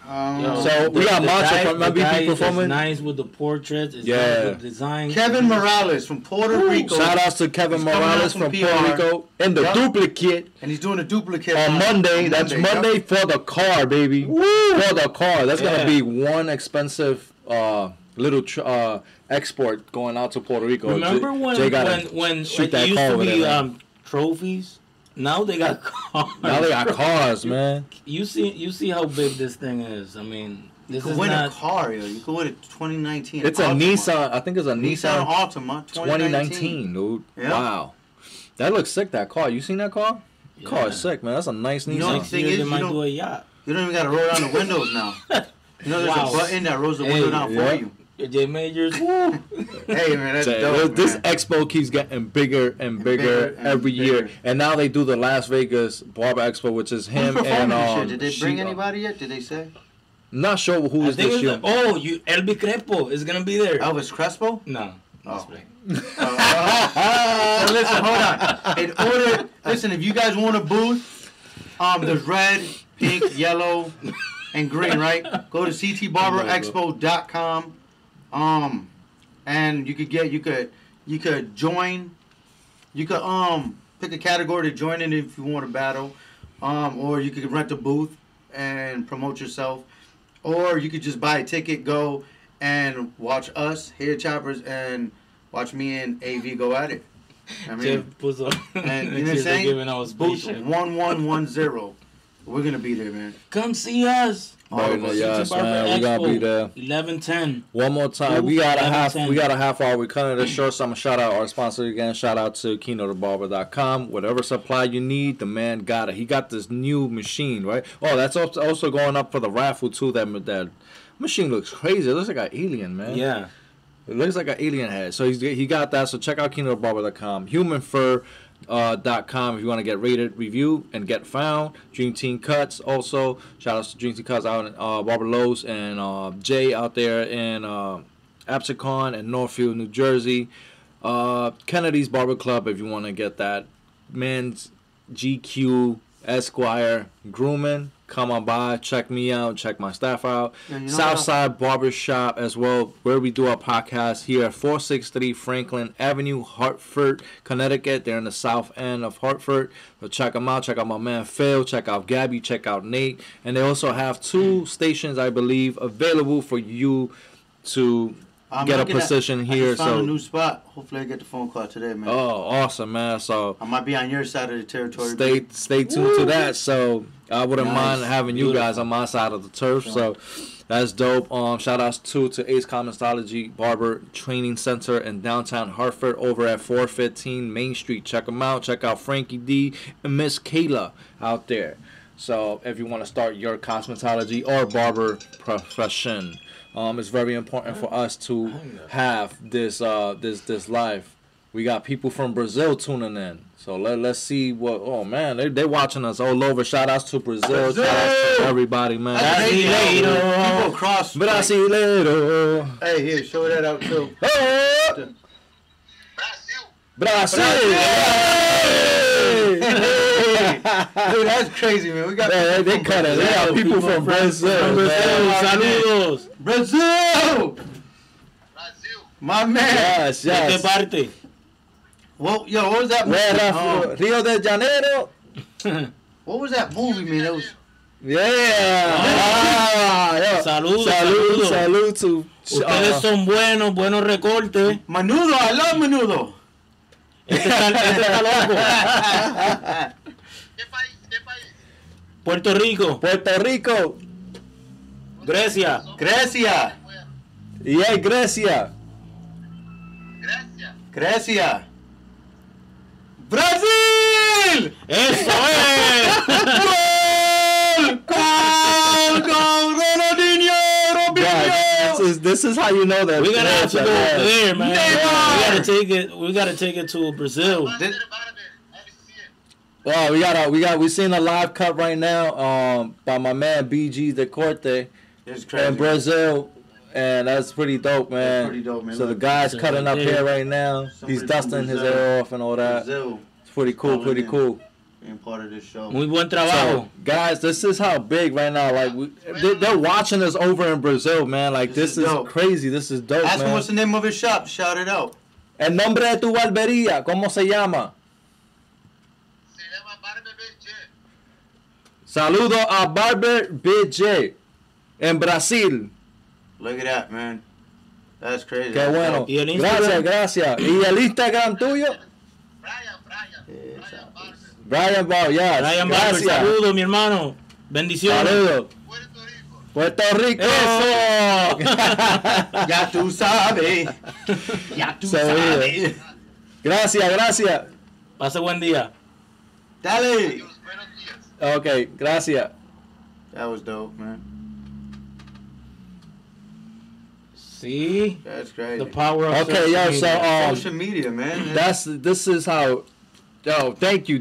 So we got Macho from MVP Performance.
It's nice with the portraits. It's nice with design.
Kevin Morales from Puerto Rico.
Shout outs to Kevin Morales from Puerto Rico. And the duplicate.
And he's doing a duplicate
on Monday. That's Monday for the car, baby. Woo! For the car. That's gonna be one expensive little export going out to Puerto Rico.
Remember when it used to be trophies? Now they got cars.
Now they got cars, man.
You see how big this thing is. I mean, this
you
is
win
not
a car, yo. You could win a 2019.
It's
Altima.
a Nissan. I think it's a Nissan
Altima
2019, dude. Yep. Wow, that looks sick. That car. You seen that car? Yeah. Car is sick, man. That's a nice Nissan.
You know the thing is, you don't even got to roll down the windows now. You know, there's a button that rolls the window down for you.
J Majors.
Hey man, that's dope.
This
man.
expo keeps getting bigger and bigger every year, and now they do the Las Vegas Barber Expo, which is him and
Did they bring anybody yet? Did they say?
Not sure who is this year.
Elvis Crespo is gonna be there.
Elvis Crespo?
No.
So listen, hold on. Listen, if you guys want a booth, there's red, pink, yellow, and green, right? Go to ctbarberexpo.com. And you could join. You could pick a category to join in if you want to battle, or you could rent a booth and promote yourself. Or you could just buy a ticket, go and watch us here at Chopperz and watch me and AV go at it. I mean, and you know what I'm saying? Booth 1110. We're gonna be there, man.
Come see us.
Yes, man, we gotta be there.
11:10.
One more time. We got a half hour. We're cutting this short, so I'm gonna shout out our sponsor again. Shout out to KeynoteBarber.com. Whatever supply you need, the man got it. He got this new machine, right? Oh, that's also going up for the raffle too. That machine looks crazy. It looks like an alien, man.
Yeah.
It looks like an alien head. So he got that. So check out KeynoteBarber.com. HumanFur.com if you want to get rated, review, and get found. Dream Team Cuts also. Shout out to Dream Team Cuts out in Barber Lowe's and Jay out there in Absecon and Northfield, New Jersey. Kennedy's Barber Club if you want to get that men's GQ Esquire grooming. Come on by, check me out, check my staff out. Southside Barbershop as well, where we do our podcast here at 463 Franklin Avenue, Hartford, Connecticut. They're in the south end of Hartford. So check them out. Check out my man Phil. Check out Gabby. Check out Nate. And they also have 2 stations, I believe, available for you to get a position here.
I just found a new spot. Hopefully I get the phone call today, man.
Oh, awesome, man. So
I might be on your side of the territory.
Stay tuned to that. So I wouldn't mind having you guys on my side of the turf. So that's dope. Shout outs to Ace Cosmetology Barber Training Center in downtown Hartford over at 415 Main Street. Check them out. Check out Frankie D and Miss Kayla out there. So if you want to start your cosmetology or barber profession, it's very important for us to have this live. We got people from Brazil tuning in. So let's see what. Oh man, they watching us all over. Shout outs to Brazil. Shout outs to everybody, man.
People across.
Brasileiro.
Hey, here, show that out too.
Brazil.
Dude, that's crazy, man. We got
they cut it. They got people from Brazil.
Saludos.
Brazil. My man.
Yes.
¿De qué parte?
Well, yo, what was that movie?
Rio de Janeiro.
What was that movie, man? That was.
Yeah. Salud to.
Ustedes son buenos recortes.
Menudo, I love menudo.
Este está loco.
¿Qué país?
Puerto Rico. Grecia.
Yeah, Grecia.
Brasil.
Eso es.
Gol, Ronaldinho, Robinho.
This is how you know that
We gotta have to go over there, man. We gotta take it to Brazil.
Well, we seen a live cut right now by my man BG De Corte in Brazil, and that's pretty dope, man.
That's pretty dope, man.
So the guy's cutting up here right now. He's dusting his hair off and all that.
Brazil.
It's pretty cool.
Being part of this show.
Muy buen trabajo.
So, guys, this is how big right now. Like they're watching us over in Brazil, man. Like this is crazy. This is dope,
Ask
man.
him what's the name of his shop. Shout it out.
El nombre de tu barbería, ¿cómo se llama?
Se llama Barber BJ.
Saludo a Barber BJ en Brasil.
Look at that, man. That's crazy.
Qué bueno.
¿Y el Instagram?
Gracias. ¿Y el Instagram tuyo? Brian Barber, yes.
Brian Barber, saludos, mi hermano. Bendiciones.
Saludos. Puerto Rico.
Eso.
Ya tú sabes.
Gracias.
Pase buen día.
Dale.
Okay, gracias.
That was dope, man.
See?
That's crazy.
The power of
social media, man.
This is how. Yo, thank you.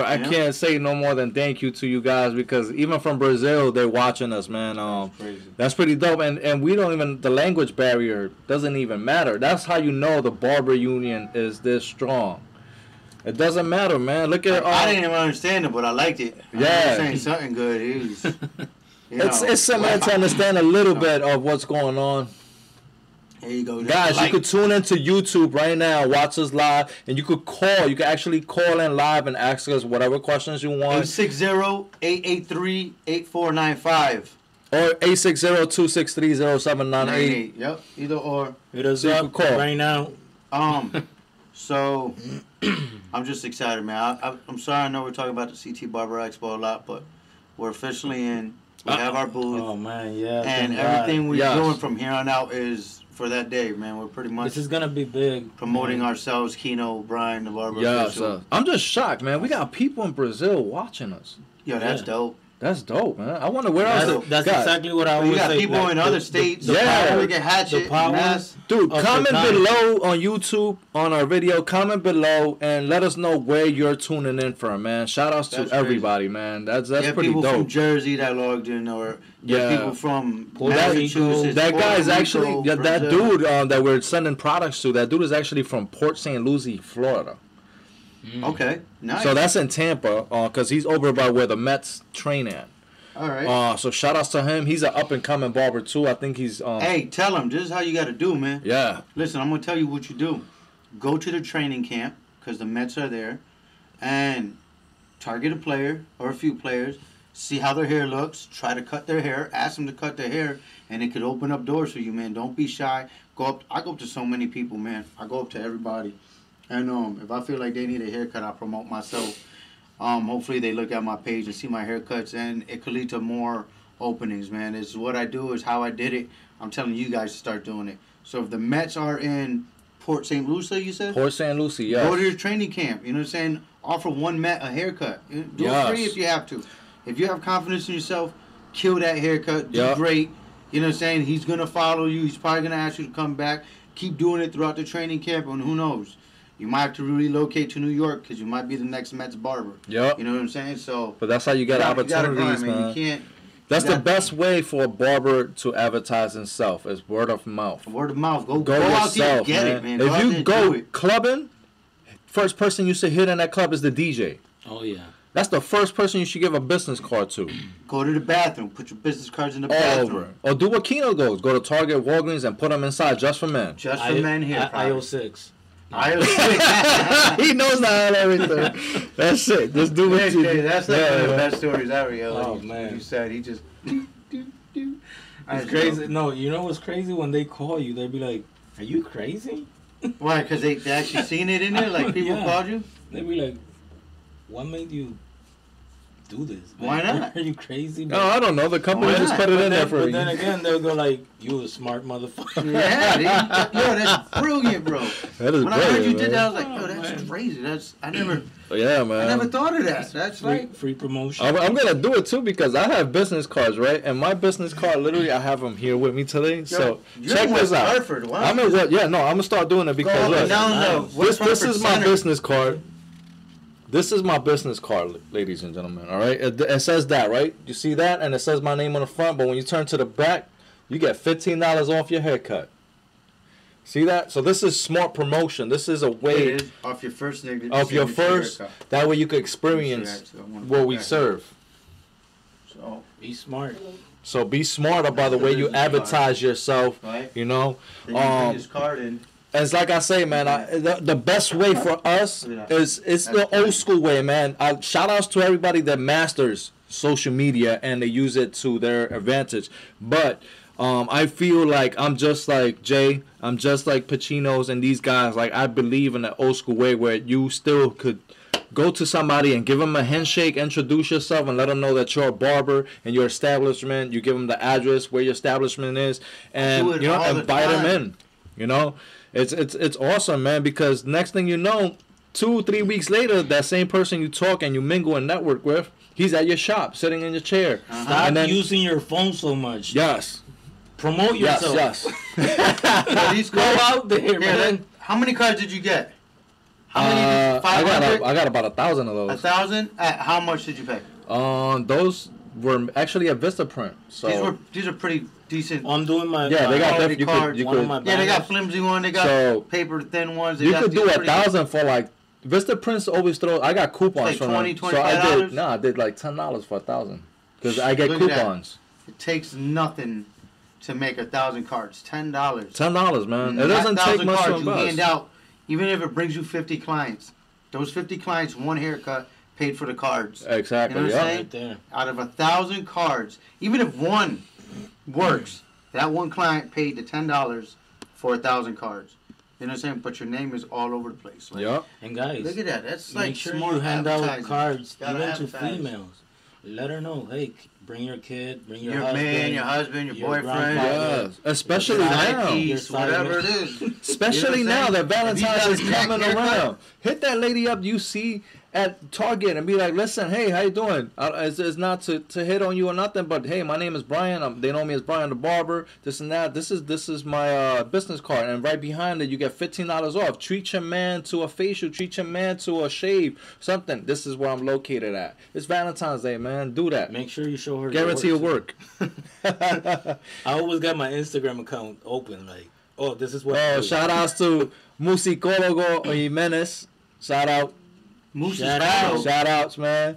I can't say no more than thank you to you guys, because even from Brazil they're watching us, man. That's pretty dope, and we don't even, the language barrier doesn't even matter. That's how you know the barber union is this strong. It doesn't matter, man. Look at
I didn't even understand it, but I liked it.
Yeah,
I was saying something good. It was,
it's similar to understand a little bit of what's going on.
There you go.
Guys, you could tune into YouTube right now, watch us live, and you could call. You could actually call in live and ask us whatever questions you want.
860-883-8495.
Or 860-263-0798.
Yep, either or.
Hit us
So you
up
can call.
right now.
So I'm just excited, man. I'm sorry. I know we're talking about the CT Barber Expo a lot, but we're officially in. We have our booth.
Oh man, yeah.
And
thank
everything
God.
we're doing from here on out is for that day, man. We're pretty much
This is gonna be big.
promoting ourselves, Keno, Brian, the barber.
Yeah,
official.
so I'm just shocked, man. We got people in Brazil watching us.
Yo, that's
Yeah.
dope.
That's dope, man. I wonder where else.
That's
God.
exactly what I
But you
would
got
say.
people
like,
in other states.
Yeah.
We get Hatchet,
the power-
Mass.
Dude,
of
comment
the time.
below on YouTube on our video. Comment below and let us know where you're tuning in from, man. Shout outs to
That's
everybody, man. That's
You have
pretty
people from
dope.
Jersey that logged in, or you have
Yeah.
people from
Puerto Rico.
Massachusetts.
That guy is
Puerto
actually
Rico,
that
Brazil.
dude that we're sending products to. That dude is actually from Port St. Lucie, Florida.
Okay, nice.
So that's in Tampa, because he's over by where the Mets train at.
all right.
So shout outs to him. He's an up and coming barber too. I think he's.
Hey, tell them this is how you got to do, man.
Yeah.
Listen, I'm gonna tell you what you do. Go to the training camp because the Mets are there, and target a player or a few players. See how their hair looks. Try to cut their hair. Ask them to cut their hair, and it could open up doors for you, man. Don't be shy. Go up. I go up to so many people, man. I go up to everybody, and if I feel like they need a haircut, I promote myself. Hopefully they look at my page and see my haircuts, and it could lead to more openings, man. It's what I do. Is how I did it. I'm telling you guys to start doing it. So if the Mets are in Port St. Lucie, you said?
Port St. Lucie, yeah.
Go to your training camp. You know what I'm saying? Offer one Met a haircut. Do
Yes.
it free if you have to. If you have confidence in yourself, kill that haircut. Do
Yep.
great. You know what I'm saying? He's going to follow you. He's probably going to ask you to come back. Keep doing it throughout the training camp, and who knows? You might have to relocate to New York because you might be the next Mets barber.
Yep.
You know what I'm saying? So
But that's how you get
you gotta
opportunities,
grind,
man.
You can't.
That's
you
the
got-
best way for a barber to advertise himself is word of mouth.
Word of mouth. Go
Go
out there
yourself,
and get
man.
it, man. Go
If
out
you
there and
go
do it.
clubbing, first person you should hit in that club is the DJ.
Oh yeah.
That's the first person you should give a business card to.
Go to the bathroom. Put your business cards in the
All
bathroom.
over. Or do what Keno goes. Go to Target, Walgreens, and put them inside just for men.
Just for men here.
IO6.
He knows now everything. That's it. Just do what you do.
That's like
Yeah,
one of the
man.
best stories ever, yo.
Oh,
You-
man.
You said he just.
It's crazy. No, you know what's crazy? When they call you, they be like, "Are you crazy?"
Why? Because they actually seen it in there? Like people
Yeah.
called you?
They be like, "What made you do this?
Why
man?
not?
Are you crazy?"
No, I don't know. The company
Why
just
not?
put it
But
in there
then,
for
but
you.
then again, they'll go like, "You a smart motherfucker."
Yeah, yo, that's brilliant, bro.
That is
When I heard you
brilliant,
did
man.
that, I was like, yo,
Oh,
that's
man.
crazy. I never
Yeah, man.
thought of that. That's
free,
like,
free promotion.
I'm gonna do it too because I have business cards, right? And my business card, literally, I have them here with me today. So
you're
check
in
this
West
out.
Hartford. Why
I'm
don't
in
you
what? Yeah, no, I'm gonna start doing it
go
because
up and
look,
down the
nice.
West
this
Hartford
is my
Center?
business card. This is my business card, ladies and gentlemen. All right, it says that, right? You see that, and it says my name on the front. But when you turn to the back, you get $15 off your haircut. See that? So this is smart promotion. This is a way
It is off your first nigga.
of your
signature
first.
haircut.
That way you can
Let me see
experience
that, so I wanna
what
put
we
that
serve.
here. So,
Be smart.
So be smarter by the way you advertise yourself.
right?
You know,
Then you bring his card in.
it's like I say, man. The best way for us is it's the old school way, man. Shout outs to everybody that masters social media and they use it to their advantage. But I feel like I'm just like Jay. I'm just like Pacino's and these guys. Like I believe in the old school way where you still could go to somebody and give them a handshake, introduce yourself, and let them know that you're a barber and your establishment. You give them the address where your establishment is, and
do it
you know,
all the
invite them
time.
in. You know, it's awesome, man. Because next thing you know, 2-3 weeks later, that same person you talk and you mingle and network with, he's at your shop, sitting in your chair,
Stop
and then
using your phone so much.
yes,
Promote
yes,
yourself.
yes.
So these
Go
cards,
out there,
yeah,
man.
how many cards did you get? How many?
I
500?
got about 1,000 of those.
1,000? How much did you pay?
Those were actually a Vistaprint. So
These are pretty decent.
I'm doing my
yeah, they got
quality
you
cards.
could, you
one of
could,
my
Yeah, they got
banners.
flimsy one. They got
So,
paper thin ones. They
you
got
could
these
do
pretty-
1,000 for like Vistaprints always throw. I got coupons
Like
from
$20,
them. So I
$25?
did. I did like $10 for 1,000 because I get
Look at that.
coupons.
It takes nothing to make 1,000 cards. $10.
$10, man. It
That
doesn't take
1,000
much to
cards you hand
invest.
out, even if it brings you 50 clients. Those 50 clients, one haircut, paid for the cards.
Exactly.
You know what I'm
Yeah.
saying?
Right there.
Out of 1,000 cards, even if one works. That one client paid the $10 for 1,000 cards. You know what I'm saying? But your name is all over the place. Like,
Yep.
And guys,
look at that. That's
make
like
sure
smart
you hand out
advertising.
cards
Gotta
even to
advertise.
females. Let her know, hey, bring your kid, bring your,
Your
husband,
man, your husband, your boyfriend.
grandfather,
Yes. Especially
your
now.
eyepiece,
Your
whatever it
side
is.
Especially
You know
now
what I'm
that
saying? If you
Valentine's
got
is
a jack
coming
haircut,
around. Hit that lady up you see at Target and be like, listen, hey, how you doing? It's not to hit on you or nothing, but hey, my name is Brian. They know me as Brian the Barber. This and that. This is my business card, and right behind it you get $15 off. Treat your man to a facial. Treat your man to a shave. Something. This is where I'm located at. It's Valentine's Day, man. Do that.
Make sure you show her.
Guarantee your work.
I always got my Instagram account open. Like, oh, this is what.
Oh, shout outs to Musicólogo Jimenez. Shout out.
Shout out.
Shout outs, man.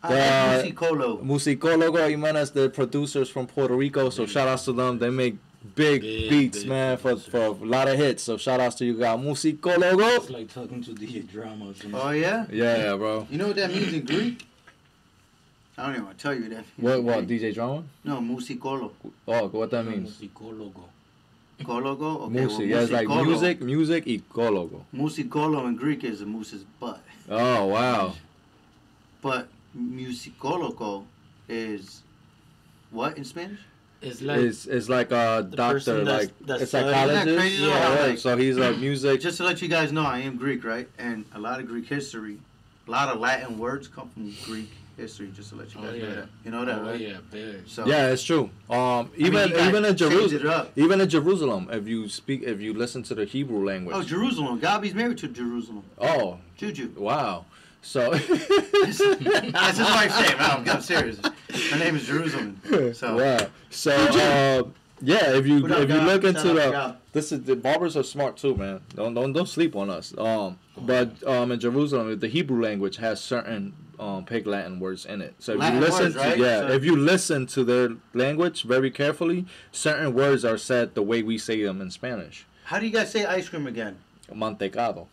I like Musicolo.
Musicólogo Jimenez, the producers from Puerto Rico. So shout outs to them. They make big beats,
big
man, for
producers.
a lot of hits. So shout outs to you guys. Musicólogo.
It's like talking to DJ Drama. Or something.
Oh, yeah?
Yeah, bro.
You know what that means in Greek? I don't even want to tell you that.
What, DJ Drama?
No, musicolo.
Oh, what that means?
Musicólogo.
Cologo? Okay,
Music. Yeah, it's like
musicolo.
music, ecólogo.
Musicolo in Greek is a moose's butt.
Oh, wow.
But musicólogo is what in Spanish?
It's like
It's like a
the
doctor,
person
like
that's
a
studying.
Isn't that
psychologist.
crazy though?
Yeah,
How,
right.
like-
So he's a music.
Just to let you guys know, I am Greek, right? And a lot of Greek history, a lot of Latin words come from Greek history, just to let you
Oh,
guys
yeah.
know that. You know that,
Oh
right?
yeah, big.
So,
Yeah, it's true.
I mean,
Even
you guys
even in
changed
Jerusalem,
it up.
even in Jerusalem, if you listen to the Hebrew language.
Oh, Jerusalem. Gabi's married to Jerusalem.
Oh,
Juju.
wow. So
That's his wife's name. I'm serious. Her name is Jerusalem. So,
wow. So yeah, if you
What up,
if you
Gab?
look
Shout
into
out,
the
Gab.
this is the barbers are smart too, man. Don't sleep on us. But in Jerusalem, the Hebrew language has certain Pig Latin words in it. So if
Latin
you listen
words,
to
right? So-
if you listen to their language very carefully, certain words are said the way we say them in Spanish.
how do you guys say ice cream again?
Mantecado,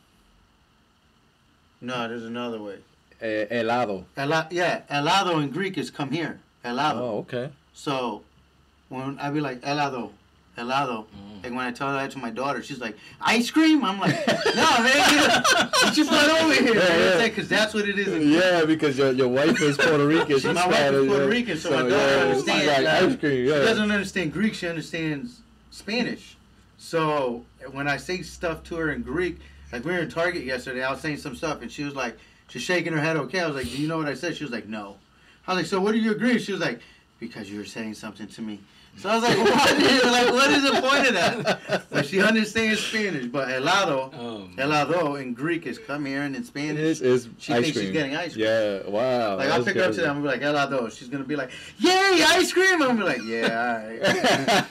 No, there's another way.
helado.
Helado in Greek is come here. Helado.
Oh, okay.
So when I be like helado, and when I tell that to my daughter, she's like, ice cream? I'm like, no, man, get your butt over here.
Yeah.
Because that's what it is. In
Yeah, because your wife is Puerto Rican. She's
My wife is
Spanish,
Puerto
yeah.
Rican, so my daughter understands
She's like
that.
ice cream.
She
Yeah.
doesn't understand Greek. She understands Spanish. So when I say stuff to her in Greek, like we were in Target yesterday, I was saying some stuff, and she was like, she's shaking her head. Okay, I was like, do you know what I said? She was like, no. I was like, so what do you agree? She was like, because you were saying something to me. So I was like, what is the point of that? But she understands Spanish, but helado in Greek is come here, and in Spanish,
Is
she
ice
thinks
cream.
she's getting ice cream.
Yeah, wow.
Like I'll
that's
pick her up
crazy.
to them and be like, helado. She's gonna be like, yay, ice cream! I'm gonna be like, yeah,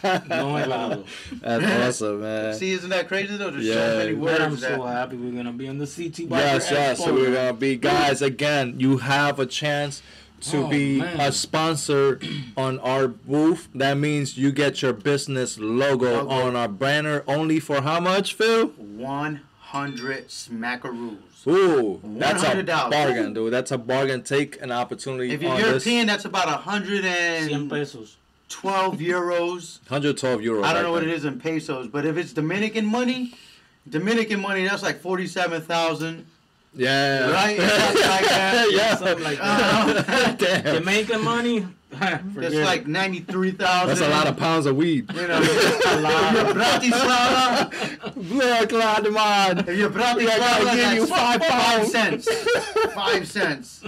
alright.
No helado.
That's awesome, man.
See, isn't that crazy though? There's
Yeah.
so many
Man, I'm
words
so
that.
happy we're gonna be on the CT Barber
Yes. So
Expo,
we're
man.
gonna be guys again. You have a chance to
Oh,
be
man.
a sponsor on our booth. That means you get your business logo on our banner. Only for how much, Phil?
100 smackaroos.
Ooh, that's a
$100.
bargain, dude. That's a bargain. Take an opportunity
If you're
on
European,
this.
that's about
100
112
pesos.
euros.
112 euros.
I don't know what it is in pesos, but if it's Dominican money, that's like 47,000.
Yeah.
Right? Something like that.
Yeah.
Something like that.
Damn.
Jamaican money?
That's
Forget
like
it.
93,000.
That's a lot of pounds a weed.
You know, if you're Bratislava,
Blood clot, man.
if you're Bratislava,
I gotta give you
that's
5 pounds.
5 cents. 5 cents.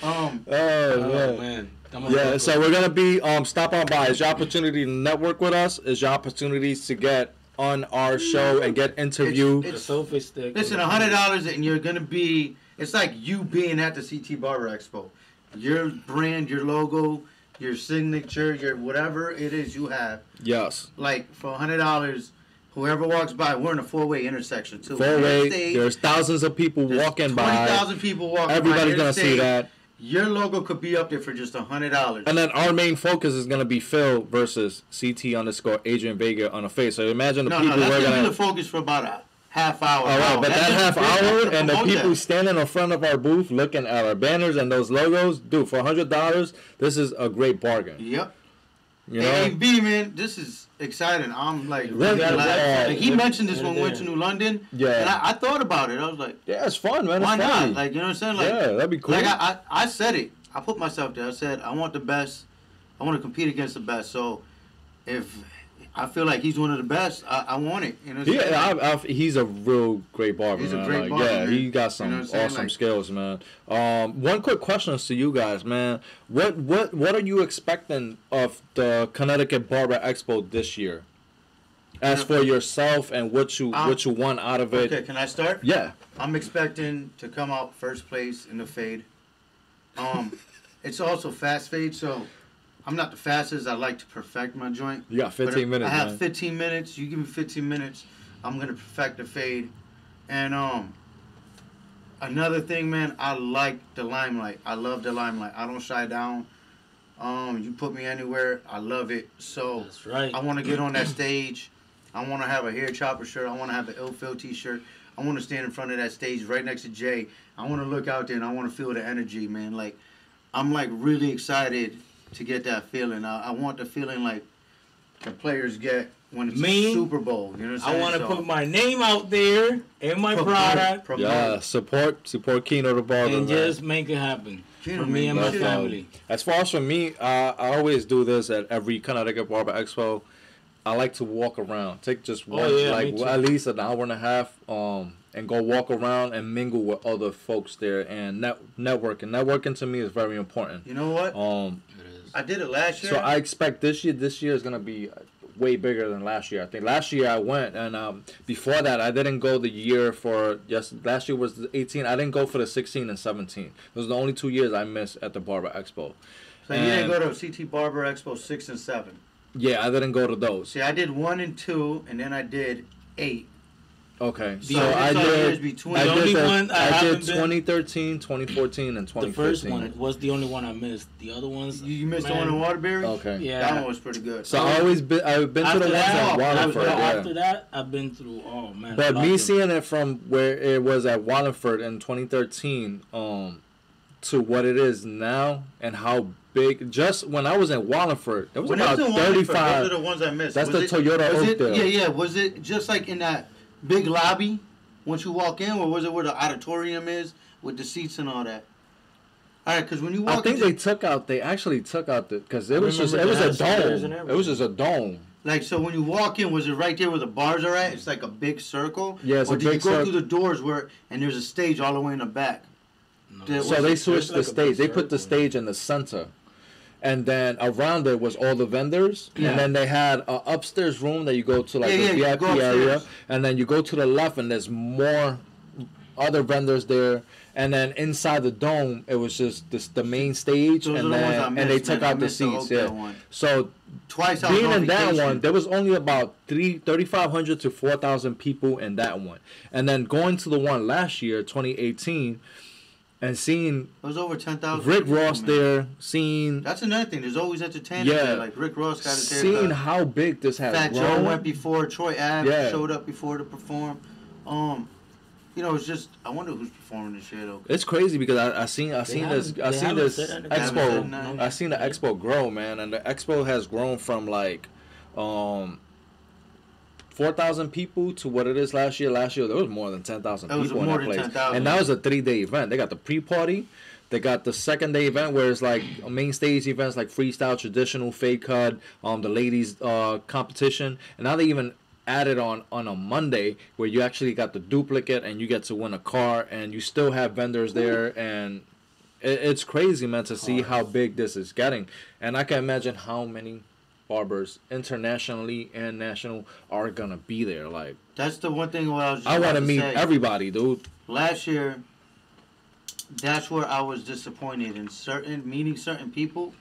Oh,
Oh,
man.
man.
Yeah, so we're gonna be stop on by. It's your opportunity to network with us. It's your opportunities to get on our show and get interviewed.
The selfie stick.
Listen, $100 and you're gonna be. It's like you being at the CT Barber Expo. Your brand, your logo, your signature, your whatever it is you have.
Yes.
Like for $100, whoever walks by, we're in a 4-way intersection too.
Four-way.
Interstate,
There's thousands of people
there's
walking by.
20,000 people walking by.
Everybody's gonna see
interstate.
that.
Your logo could be up there for just $100.
And then our main focus is gonna be Phil versus CT_Adrian Vega on a face. So imagine the
No,
people
that's
we're
gonna be
gonna.
the focus for about a half hour.
All right, but that half hour and the people
that.
standing in front of our booth looking at our banners and those logos, dude, for $100, this is a great bargain.
Yep.
You know?
Hey, B, man, this is exciting. I'm like,
Really glad.
like he mentioned this when we went to New London.
Yeah.
And I thought about it. I was like,
Yeah, it's fun, man.
why
It's funny.
not? Like, you know what I'm saying? Like,
yeah, that'd be cool.
Like I said it. I put myself there. I said I want the best. I want to compete against the best. So if I feel like he's one of the best, I want it. You know what I'm saying?
He's a real great barber.
He's a
man.
great
like,
barber,
yeah,
man.
he got some
You know what I'm saying?
awesome
Like-
skills, man. One quick question to you guys, man. What are you expecting of the Connecticut Barber Expo this year? As for yourself and what you want out of it.
Okay, can I start?
Yeah.
I'm expecting to come out first place in the fade. It's also fast fade, so I'm not the fastest. I like to perfect my joint.
You got 15
But
minutes,
I have
man.
15 minutes. You give me 15 minutes, I'm gonna perfect the fade. And another thing, man, I like the limelight. I love the limelight. I don't shy down. You put me anywhere, I love it. So
That's right.
I want to get on that stage. I want to have a hair chopper shirt. I want to have an ill feel t-shirt. I want to stand in front of that stage right next to Jay. I want to look out there and I want to feel the energy, man. Like, I'm like really excited to get that feeling. I want the feeling like the players get when it's
Me?
a Super Bowl. You know what I'm
I
saying?
want to put my name out there and my product
Yeah, support Keno the Barber,
and
man.
just make it happen
Keno,
for me
man,
and my
shit.
family.
As far as for me, I always do this at every Connecticut Barber Expo. I like to walk around. Take just one,
yeah,
like
me too.
at least an hour and a half, and go walk around and mingle with other folks there and networking. Networking to me is very important.
You know what?
It is.
I did it last year.
So I expect this year is gonna be way bigger than last year. I think last year I went, and before that I didn't go the year for last year was the 18. I didn't go for the 16 and 17. Those are the only 2 years I missed at the Barber Expo.
so you didn't go to CT Barber Expo 6 and 7.
Yeah, I didn't go to those.
See, I did 1 and 2, and then I did 8.
Okay,
So
so I
it's all years
did.
between.
I
The
did,
only
the,
one I
I did
haven't been-
2013, 2014, and
The
2015.
first one was the only one I missed. The other ones,
You missed the
man,
one in Waterbury?
Okay.
Yeah.
That one was pretty good.
So I've been to the
After
ones
that,
at Wallingford.
after
Yeah.
that, I've been through. Oh man!
But
I
me
loved them.
seeing it from where it was at Wallingford in 2013, to what it is now and how big. Just when I was in Wallingford, it was
When
about
it was in Wallingford,
35.
those are the ones I missed.
That's
Was
the
it-
Toyota
was it,
Oakdale.
Yeah. Was it just like in that big lobby once you walk in, or was it where the auditorium is with the seats and all that? All right, because when you
I
walk
think
into,
they actually took out because
I
it was just
remember
it was
they
a
had stairs and
dome. It was just a dome.
like, so when you walk in, was it right there where the bars are at? It's like a big circle?
Yeah, it's
or
a
did
big
you go
circle.
through the doors and there's a stage all the way in the back?
No.
Did-
So
was
they
it-
switched the
like a
stage. They
big
put the
circle.
stage in the center, and then around it was all the vendors.
Yeah.
And then they had an upstairs room that you go to, like
Yeah,
the
yeah, you
VIP
go
area,
upstairs.
and then you go to the left, and there's more other vendors there. And then inside the dome, it was just the main stage,
Those are
and
the ones I
then and they
missed,
took
man. I
out the
missed the
seats.
Oakdale
Yeah.
one.
So
Twice I was
being
on
in that
vacation.
one, there was only about 3,500 to 4,000 people in that one. And then going to the one last year, 2018, and seeing
It was over 10,000.
Rick
people,
Ross
man.
there, seeing
That's another thing. There's always entertainment
Yeah.
there. Like Rick Ross got it there.
seeing how big this has
Fat Joe
grown.
went before. Troy Ave
Yeah.
showed up before to perform. It's just I wonder who's performing this year though.
It's crazy because I seen this
haven't said anything.
They haven't
expo.
said nothing.
I seen the expo grow, man, and the expo has grown from like 4,000 people to what it is last year. Last year there was more than 10,000
It was
people in
more
that
than
place,
10,000.
and that was a 3-day event. They got the pre-party. They got the second day event where it's like main stage events like freestyle, traditional, fade cut, the ladies competition, and now they even added on a Monday where you actually got the duplicate and you get to win a car and you still have vendors there, and it's crazy, man, to see how big this is getting. And I can imagine how many barbers internationally and national are gonna be there. Like,
That's the one thing what I was. Just
I
about
want to
to
meet
say.
everybody, dude.
Last year, that's where I was disappointed in meeting certain people,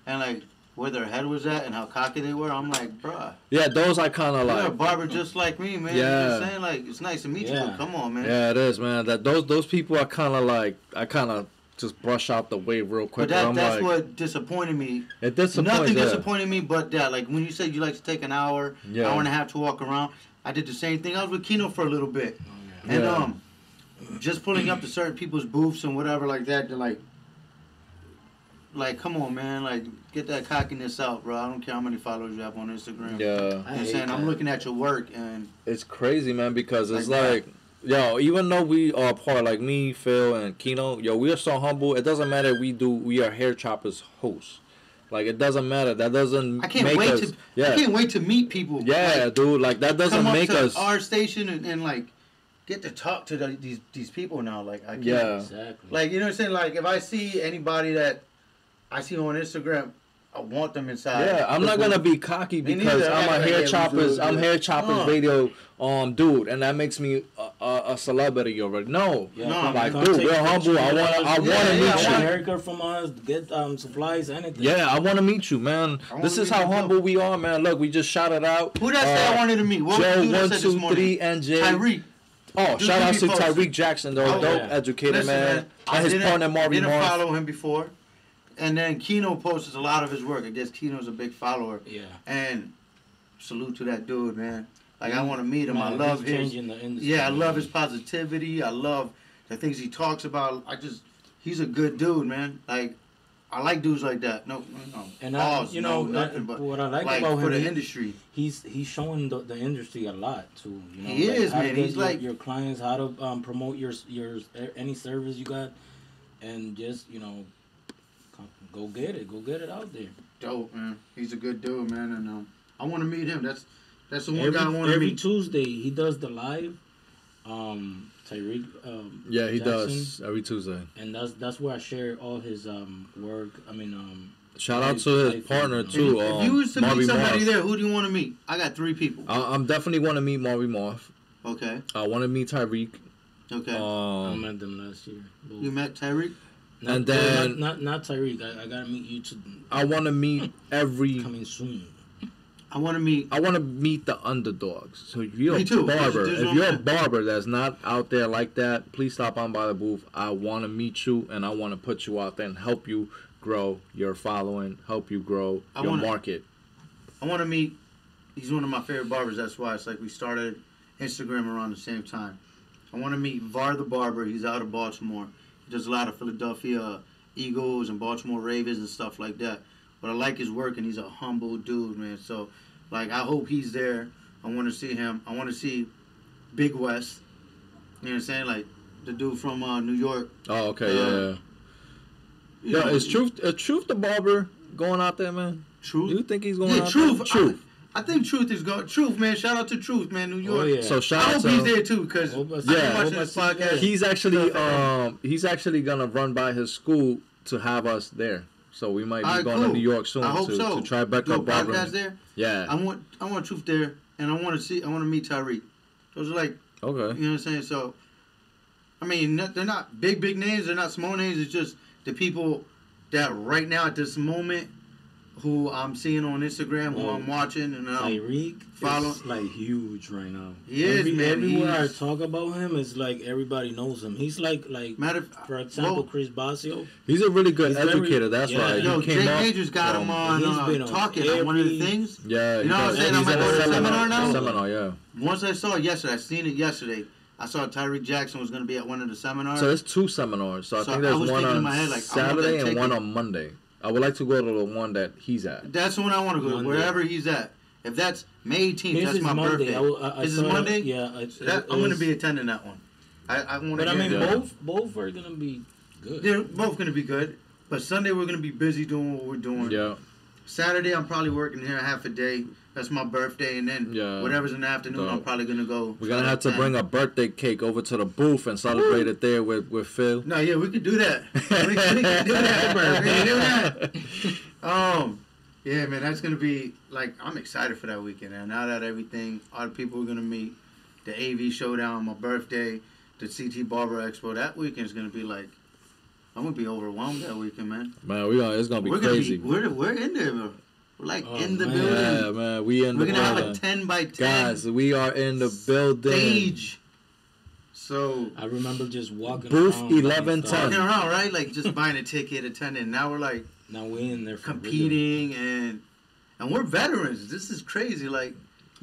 and like where their head was at and how cocky they were. I'm like, bruh,
Yeah, those I kind of
you're a
like.
barber just like me, man.
Yeah.
You know what I'm saying? Like, it's nice to meet you,
Yeah.
but come on, man.
Yeah, it is, man. That those people are kind of like, I kind of just brush out the way real quick.
But
I'm
that's
like,
what disappointed me.
it disappoints.
Nothing
Yeah.
disappointed me but that. Like when you said you like to take an hour,
Yeah.
hour and a half to walk around, I did the same thing. I was with Keno for a little bit, and
Yeah.
just pulling up to certain people's booths and whatever like that. They're like, like, come on, man. Like, get that cockiness out, bro. I don't care how many followers you have on Instagram.
Yeah.
You know what I'm saying? I'm looking at your work, and
It's crazy, man, because it's
Like
like, yo, even though we are part, like me, Phil, and Kino, yo, we are so humble. It doesn't matter if we are Hair Chopperz hosts. Like, it doesn't matter. That doesn't
I can't
make
wait
us.
to.
Yeah.
I can't wait to meet people.
Yeah,
like,
dude. Like, that doesn't
come
make
up to
us.
our station and like get to talk to these people now. Like, I can't.
Yeah.
Exactly.
Like, you know what I'm saying? Like, if I see anybody that I see on Instagram, I want them inside.
Yeah, I'm not gonna be cocky
Me
because
neither.
I'm
I'm
a
like,
Hair
yeah,
Chopperz. I'm
yeah.
Hair Chopperz radio dude, and that makes me a celebrity already. No,
Yeah,
No,
come-
like
come
dude,
take
we're humble. I
pictures
wanna
with us.
meet
I
you.
want a haircut from us. Get supplies, anything.
Yeah, I want to meet you, man.
I wanna
This is
meet
how
you,
humble we are, man. Look, we just shouted out.
Who that say I wanted to meet? What was the
Joe
dude that
one
said
two
this morning?
three NJ.
Tyreek.
Oh,
Dude,
shout out
he
to
posted.
Tyreek Jackson, though.
Oh,
Dope
yeah.
educated,
Listen,
man.
I
And his partner Marvin
didn't
Marv.
follow him before, and then Kino posts a lot of his work. I guess Kino's a big follower,
Yeah.
and salute to that dude, man. Like, I want to meet him. I
Man,
love
he's
his.
changing the industry.
Yeah, I love his positivity. I love the things he talks about. He's a good dude, man. Like, I like dudes like that. No,
And
pause,
you know,
nothing. But
what I like
like
about
for
him,
the industry,
he's showing the industry a lot too. You know,
He is,
how to
man.
get
He's like-
your clients, how to promote your any service you got, and just go get it out there.
dope, man. He's a good dude, man, and I want to meet him. That's the one guy I want to
every
meet.
Tuesday he does the live. Tyreek.
Yeah, he
Jackson,
does every Tuesday.
And that's where I share all his work. I mean
Shout out to his
life,
partner
you know.
too.
If you was to
Marvin
meet somebody
Marv.
there, who do you want to meet? I got 3 people.
I'm definitely want to meet Marvin Marv.
Okay.
I want to meet Tyreek.
Okay.
I met them last year. Both.
You met Tyreek?
And then-
not Tyreek. I gotta meet you too.
I want to meet every.
Coming soon.
I want to meet.
I want to meet the underdogs. So if you're
Me
a
too.
barber,
There's
if
one
you're a
man.
barber that's not out there like that, please stop on by the booth. I want to meet you and I want to put you out there and help you grow your following, help you grow your market.
I want to meet. He's one of my favorite barbers. That's why it's like we started Instagram around the same time. I want to meet Var the barber. He's out of Baltimore. He does a lot of Philadelphia Eagles and Baltimore Ravens and stuff like that. But I like his work, and he's a humble dude, man. So, like, I hope he's there. I want to see him. I want to see Big West. You know what I'm saying? Like, the dude from New York.
Oh, okay, yeah.
You
Yeah,
know,
is Truth the barber going out there, man?
Truth?
Do you think he's going
Yeah,
out
Truth.
there? Truth.
I think Truth is going. Truth, man. Shout out to Truth, man. New York.
Oh, yeah.
So
I
shout out
hope
to
he's
him.
there too, because
Hope I
I've
see-
been
Yeah.
watching
Hope I
this
see you
podcast.
He's actually gonna run by his school to have us there. So we might be
Alright,
going to
cool.
New York soon
I hope
to
so.
try back
Do a
up barber.
podcast there.
Yeah.
I want Truth there, and I want to meet Tyreek. Those are like,
Okay.
you know what I'm saying. So, I mean, they're not big names. They're not small names. It's just the people that right now at this moment who I'm seeing on Instagram, who I'm watching, and
Tyreek
follow-
is like huge right now.
He is, man.
Everywhere I
He's-
talk about him, it's like everybody knows him. He's like
matter of
for example,
well,
Chris Basio.
He's a really good
He's very-
educator. That's
yeah.
why
yo,
he came
Jake
up.
Majors got him on
He's been on
talking on one of the
every-
things.
Yeah,
You know what I'm saying? I
He's
might
in
go
a
to a seminar now?
Seminar, yeah.
Once I saw it yesterday, I seen it yesterday. I saw Tyreek Jackson was going to be at one of the seminars.
So there's 2 seminars. So I
So
think
I
there's
was
one
thinking in
on
my head, like, I want
Saturday
that
and one
ticket.
on Monday. I would like to go to the one that he's at.
That's the one I want to go to,
Monday.
wherever he's at. If that's May 18th,
His
that's
is
my
Monday.
birthday.
I
This is
saw it.
Monday?
Yeah,
I'm going to be attending that one. I want
But
to
I mean,
Yeah.
both are gonna be good.
They're both going to be good. But Sunday, we're going to be busy doing what we're doing.
Yeah.
Saturday, I'm probably working here half a day. That's my birthday. And then
Yeah.
whatever's in the afternoon, I'm
Dope.
probably going to go.
We're gonna have to bring a birthday cake over to the booth and celebrate it there with Phil.
No, yeah, we could do that. we can do that. We can do that. Yeah, man, that's gonna be like, I'm excited for that weekend. Man. Now that everything, all the people we're gonna meet, the AV showdown, my birthday, the CT Barber Expo, that weekend's gonna be like, I'm gonna be overwhelmed that weekend, man.
Man, it's gonna be
We're
crazy.
we're in there, bro. We're like
Oh,
in the
man.
building.
Yeah, man, we in
We're
the
gonna have a
building.
10 by 10
Guys, we are in the building.
stage. So
I remember just walking
Booth
around,
1110.
walking around, right? Like just buying a ticket, attending. Now we're like
Now we in there for
competing and we're veterans. This is crazy. Like,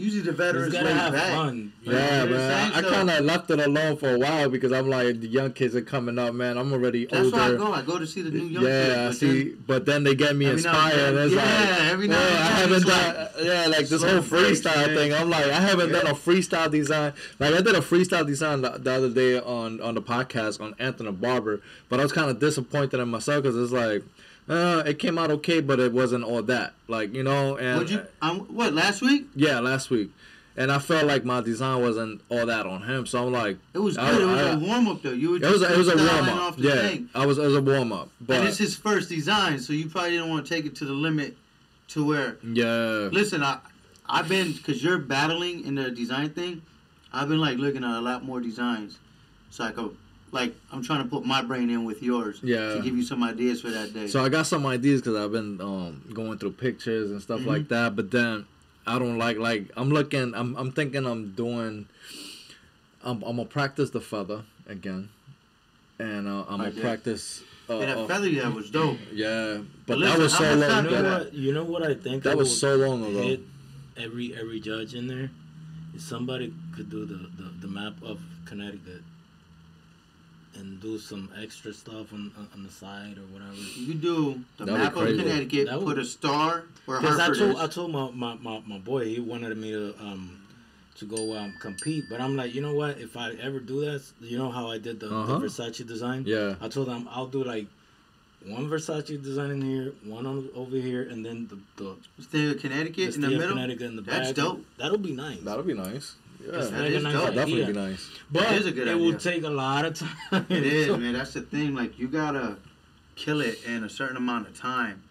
Usually the veterans
gotta
lay
have
back.
fun.
You know what
Yeah,
I'm
man.
saying?
I
So-
kind of left it alone for a while because I'm like, the young kids are coming up, man. I'm already
That's
older.
why I go. I go to see the new young
Yeah,
kids.
see, but then they get me
every now and
inspired.
then-
It's
yeah,
like,
every now and
I
then
haven't
it's
done, like this
slow
whole
breaks,
freestyle
man.
thing. I'm like, I haven't done
Yeah.
a freestyle design. Like I did a freestyle design the other day on the podcast on Anthony Barber, but I was kind of disappointed in myself because it's like, it came out okay, but it wasn't all that. Like, you know, and
Would you? What, last week?
yeah, last week. And I felt like my design wasn't all that on him, so I'm like,
It was good. It was a warm up though. You were
it was
just
it was a
styling
warm up.
off the
Yeah,
thing.
it was a warm up. But
And it's his first design, so you probably didn't want to take it to the limit to where.
yeah,
Listen, I've been, because you're battling in the design thing, I've been like looking at a lot more designs. So I go, like, I'm trying to put my brain in with yours.
Yeah.
To give you some ideas for that day.
so I got some ideas because I've been going through pictures and stuff like that. But then I don't like I'm thinking I'm gonna practice the feather again, and I'm gonna
Like that.
practice.
that feather you had was dope.
Yeah, but
Listen,
that was so
how much
long.
time
ago.
You know what I think?
That was
would
so long ago.
hit every judge in there. If somebody could do the map of Connecticut and do some extra stuff on the side or whatever.
You do the
That'd be
map of
crazy.
Connecticut,
That would-
put a star where
Because
Hartford
I
is.
told my boy, he wanted me to go compete, but I'm like, you know what? If I ever do that, you know how I did the Versace design?
Yeah.
I told him I'll do like one Versace design in here, one over here, and then the
State of Connecticut in the
state of
middle.
Connecticut in the back.
That's dope.
That'll be nice.
That'll be nice. Yeah,
It's
That
like a
is
nice
dope.
that'll definitely
idea.
be nice.
But
It is a good
it
idea.
will take a lot of time.
It is, man. That's the thing. Like, you gotta kill it in a certain amount of time.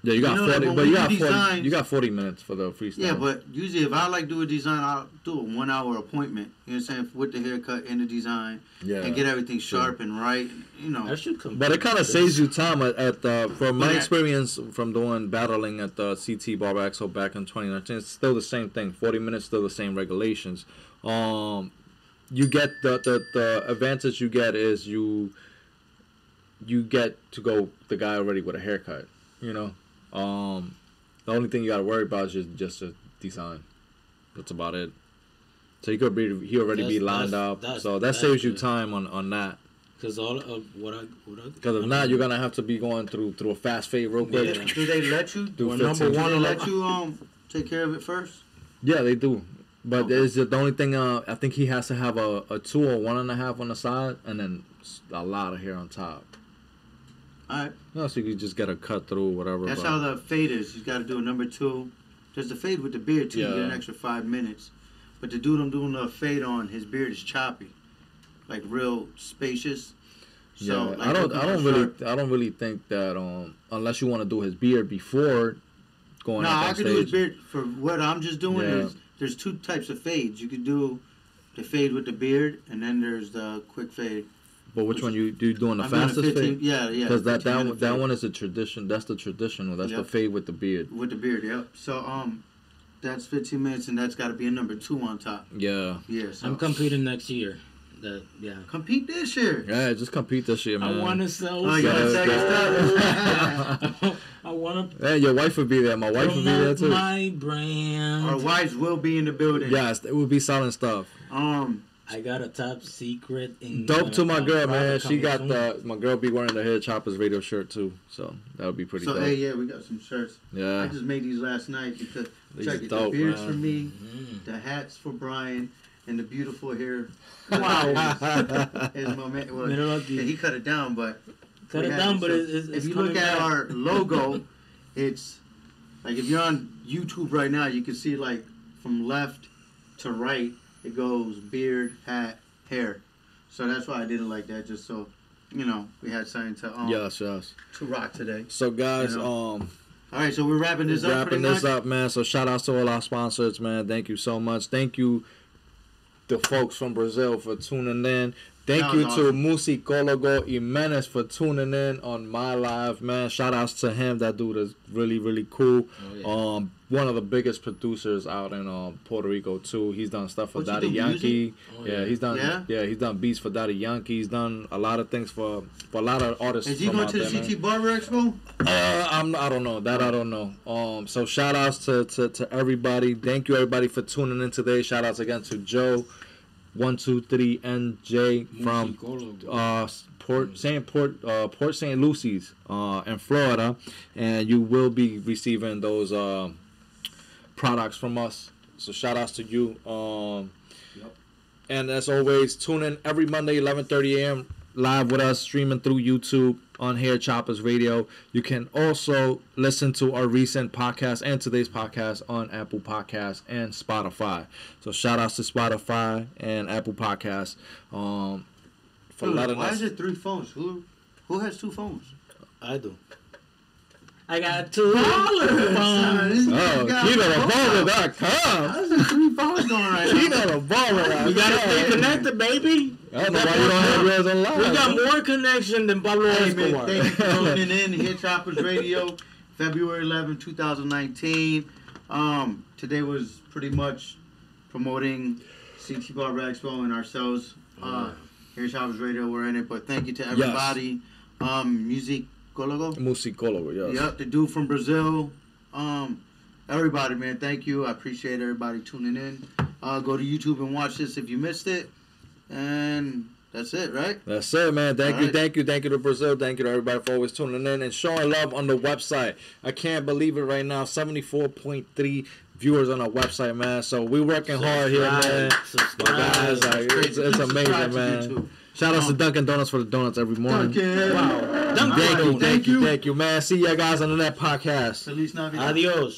Yeah, you got
You know, like,
40,
when
but
we
you
do
got 40.
designs-
You got 40 minutes for the freestyle.
Yeah, but usually if I like do a design, I'll do a 1 hour appointment. You know what I'm saying? With the haircut and the design,
yeah.
and get everything sharp and right. You know.
I should come.
But it kind of saves you time at from my
Yeah.
experience from doing battling at the CT Barber Expo back in 2019. It's still the same thing. 40 minutes, still the same regulations. You get the advantage you get is you get to go the guy already with a haircut. You know, the only thing you got to worry about is just a design. That's about it. So he already be lined up. So that saves you time on that.
Because all of what I
Because if not, you're gonna have to be going through a fast fade real quick.
Yeah.
Do they let you?
Do
Well,
15.
number
Do
one
they
on
let
the-
you take care of it first?
Yeah, they do. But
Okay.
it's the only thing. I think he has to have a 2 or 1.5 on the side, and then a lot of hair on top.
All right.
No, so you can just get a cut through whatever.
That's
but-
how the fade is. You got to do a number 2. There's the fade with the beard too. You get an
Yeah.
extra 5 minutes. But the dude I'm doing the fade on, his beard is choppy, like real spacious. So
Yeah,
like,
I
looking
don't
sharp.
really think that unless you want to do his beard before going
No,
up
I
on
could do his
stage.
beard. For what I'm just doing
Yeah.
is there's 2 types of fades. You could do the fade with the beard, and then there's the quick fade.
But which one you doing the
I'm doing a
fastest
15
fade?
Yeah, yeah.
Because that
15-minute fade
one is a tradition. That's the traditional. That's the
Yep.
fade with the beard.
with the beard. Yep. So that's 15 minutes, and that's got to be a number 2 on top.
Yeah.
Yeah. So
I'm competing next year.
compete this year.
Yeah, just compete this year, man.
I want to sell.
Oh, you gotta
Yeah,
take your stuff.
I want to
Hey, your wife would be there. My wife would be there
promote
too.
my brand.
Our wives will be in the building.
Yes, it would be selling stuff.
I got a top secret.
Dope to my girl, man. She got
the.
my girl be wearing the head Chopperz Radio shirt too, so that would be pretty
So
dope.
hey, yeah, we got some shirts. I
Yeah,
just made these last night because
These
check
are
it.
dope,
The beards
man.
for me,
Mm.
the hats for Brian, and the beautiful hair.
Wow.
is my man. Well,
Middle of the-
yeah, he cut it down, but
Cut
we
it
have
down,
it.
but
So
it's
if you look
coming
at
back.
our logo, it's like if you're on YouTube right now, you can see like from left to right, it goes beard, hat, hair. So that's why I did it like that, just so we had something to
yes.
to rock today.
So guys,
You All right, so we're wrapping this up.
wrapping
pretty
this
much.
up, man. So shout out to all our sponsors, man. Thank you so much. Thank you, the folks from Brazil, for tuning in. Thank
That
you
was
to
awesome.
Musicólogo Jimenez for tuning in on my live, man. Shout outs to him. That dude is really, really cool.
Oh, yeah.
One of the biggest producers out in Puerto Rico too. He's done stuff for
What's he
Daddy
do,
Yankee.
Oh,
yeah,
yeah.
he's done.
Yeah?
He's done beats for Daddy Yankee. He's done a lot of things for a lot of artists.
Is he
from
going
out
to the
there, man.
CT Barber Expo?
I don't know that. I don't know. So shout outs to everybody. Thank you everybody for tuning in today. Shout outs again to Joe, 123 NJ from Port St. Lucy's in Florida, and you will be receiving those products from us. So shout outs to you. And as always, tune in every Monday 11:30 a.m. live with us, streaming through YouTube on here, Chopperz Radio. You can also listen to our recent podcast and today's podcast on Apple Podcasts and Spotify. So shout outs to Spotify and Apple Podcasts for
Dude,
letting
why
us.
is it 3 phones? Who has 2 phones?
I do. I got $2.
KinoTheBarber.com.
How's there 3 phones going right now?
KinoTheBarber.com.
We gotta stay connected, baby.
I don't know why you don't have yours online.
We got more connection than Pablo
Hey, man,
Escobar.
thank you for tuning in here, Chopperz Radio, February 11, 2019. Today was pretty much promoting CT Barber Expo and ourselves. Here at Chopperz Radio, we're in it. But thank you to everybody.
Musicólogo, yes.
Yep, the dude from Brazil. Everybody, man, thank you. I appreciate everybody tuning in. Go to YouTube and watch this if you missed it. And that's it, right?
That's it, man. Thank
All
you,
right.
thank you, thank you to Brazil. Thank you to everybody for always tuning in and showing love on the website. I can't believe it right now. 74.3 viewers on our website, man. So we're working hard here, man. Guys, like, it's amazing, man. Shout out to Dunkin' Donuts for the donuts every morning.
Dunkin'.
Wow.
Thank you, man. See ya guys on the next podcast.
Feliz Navidad.
Adios.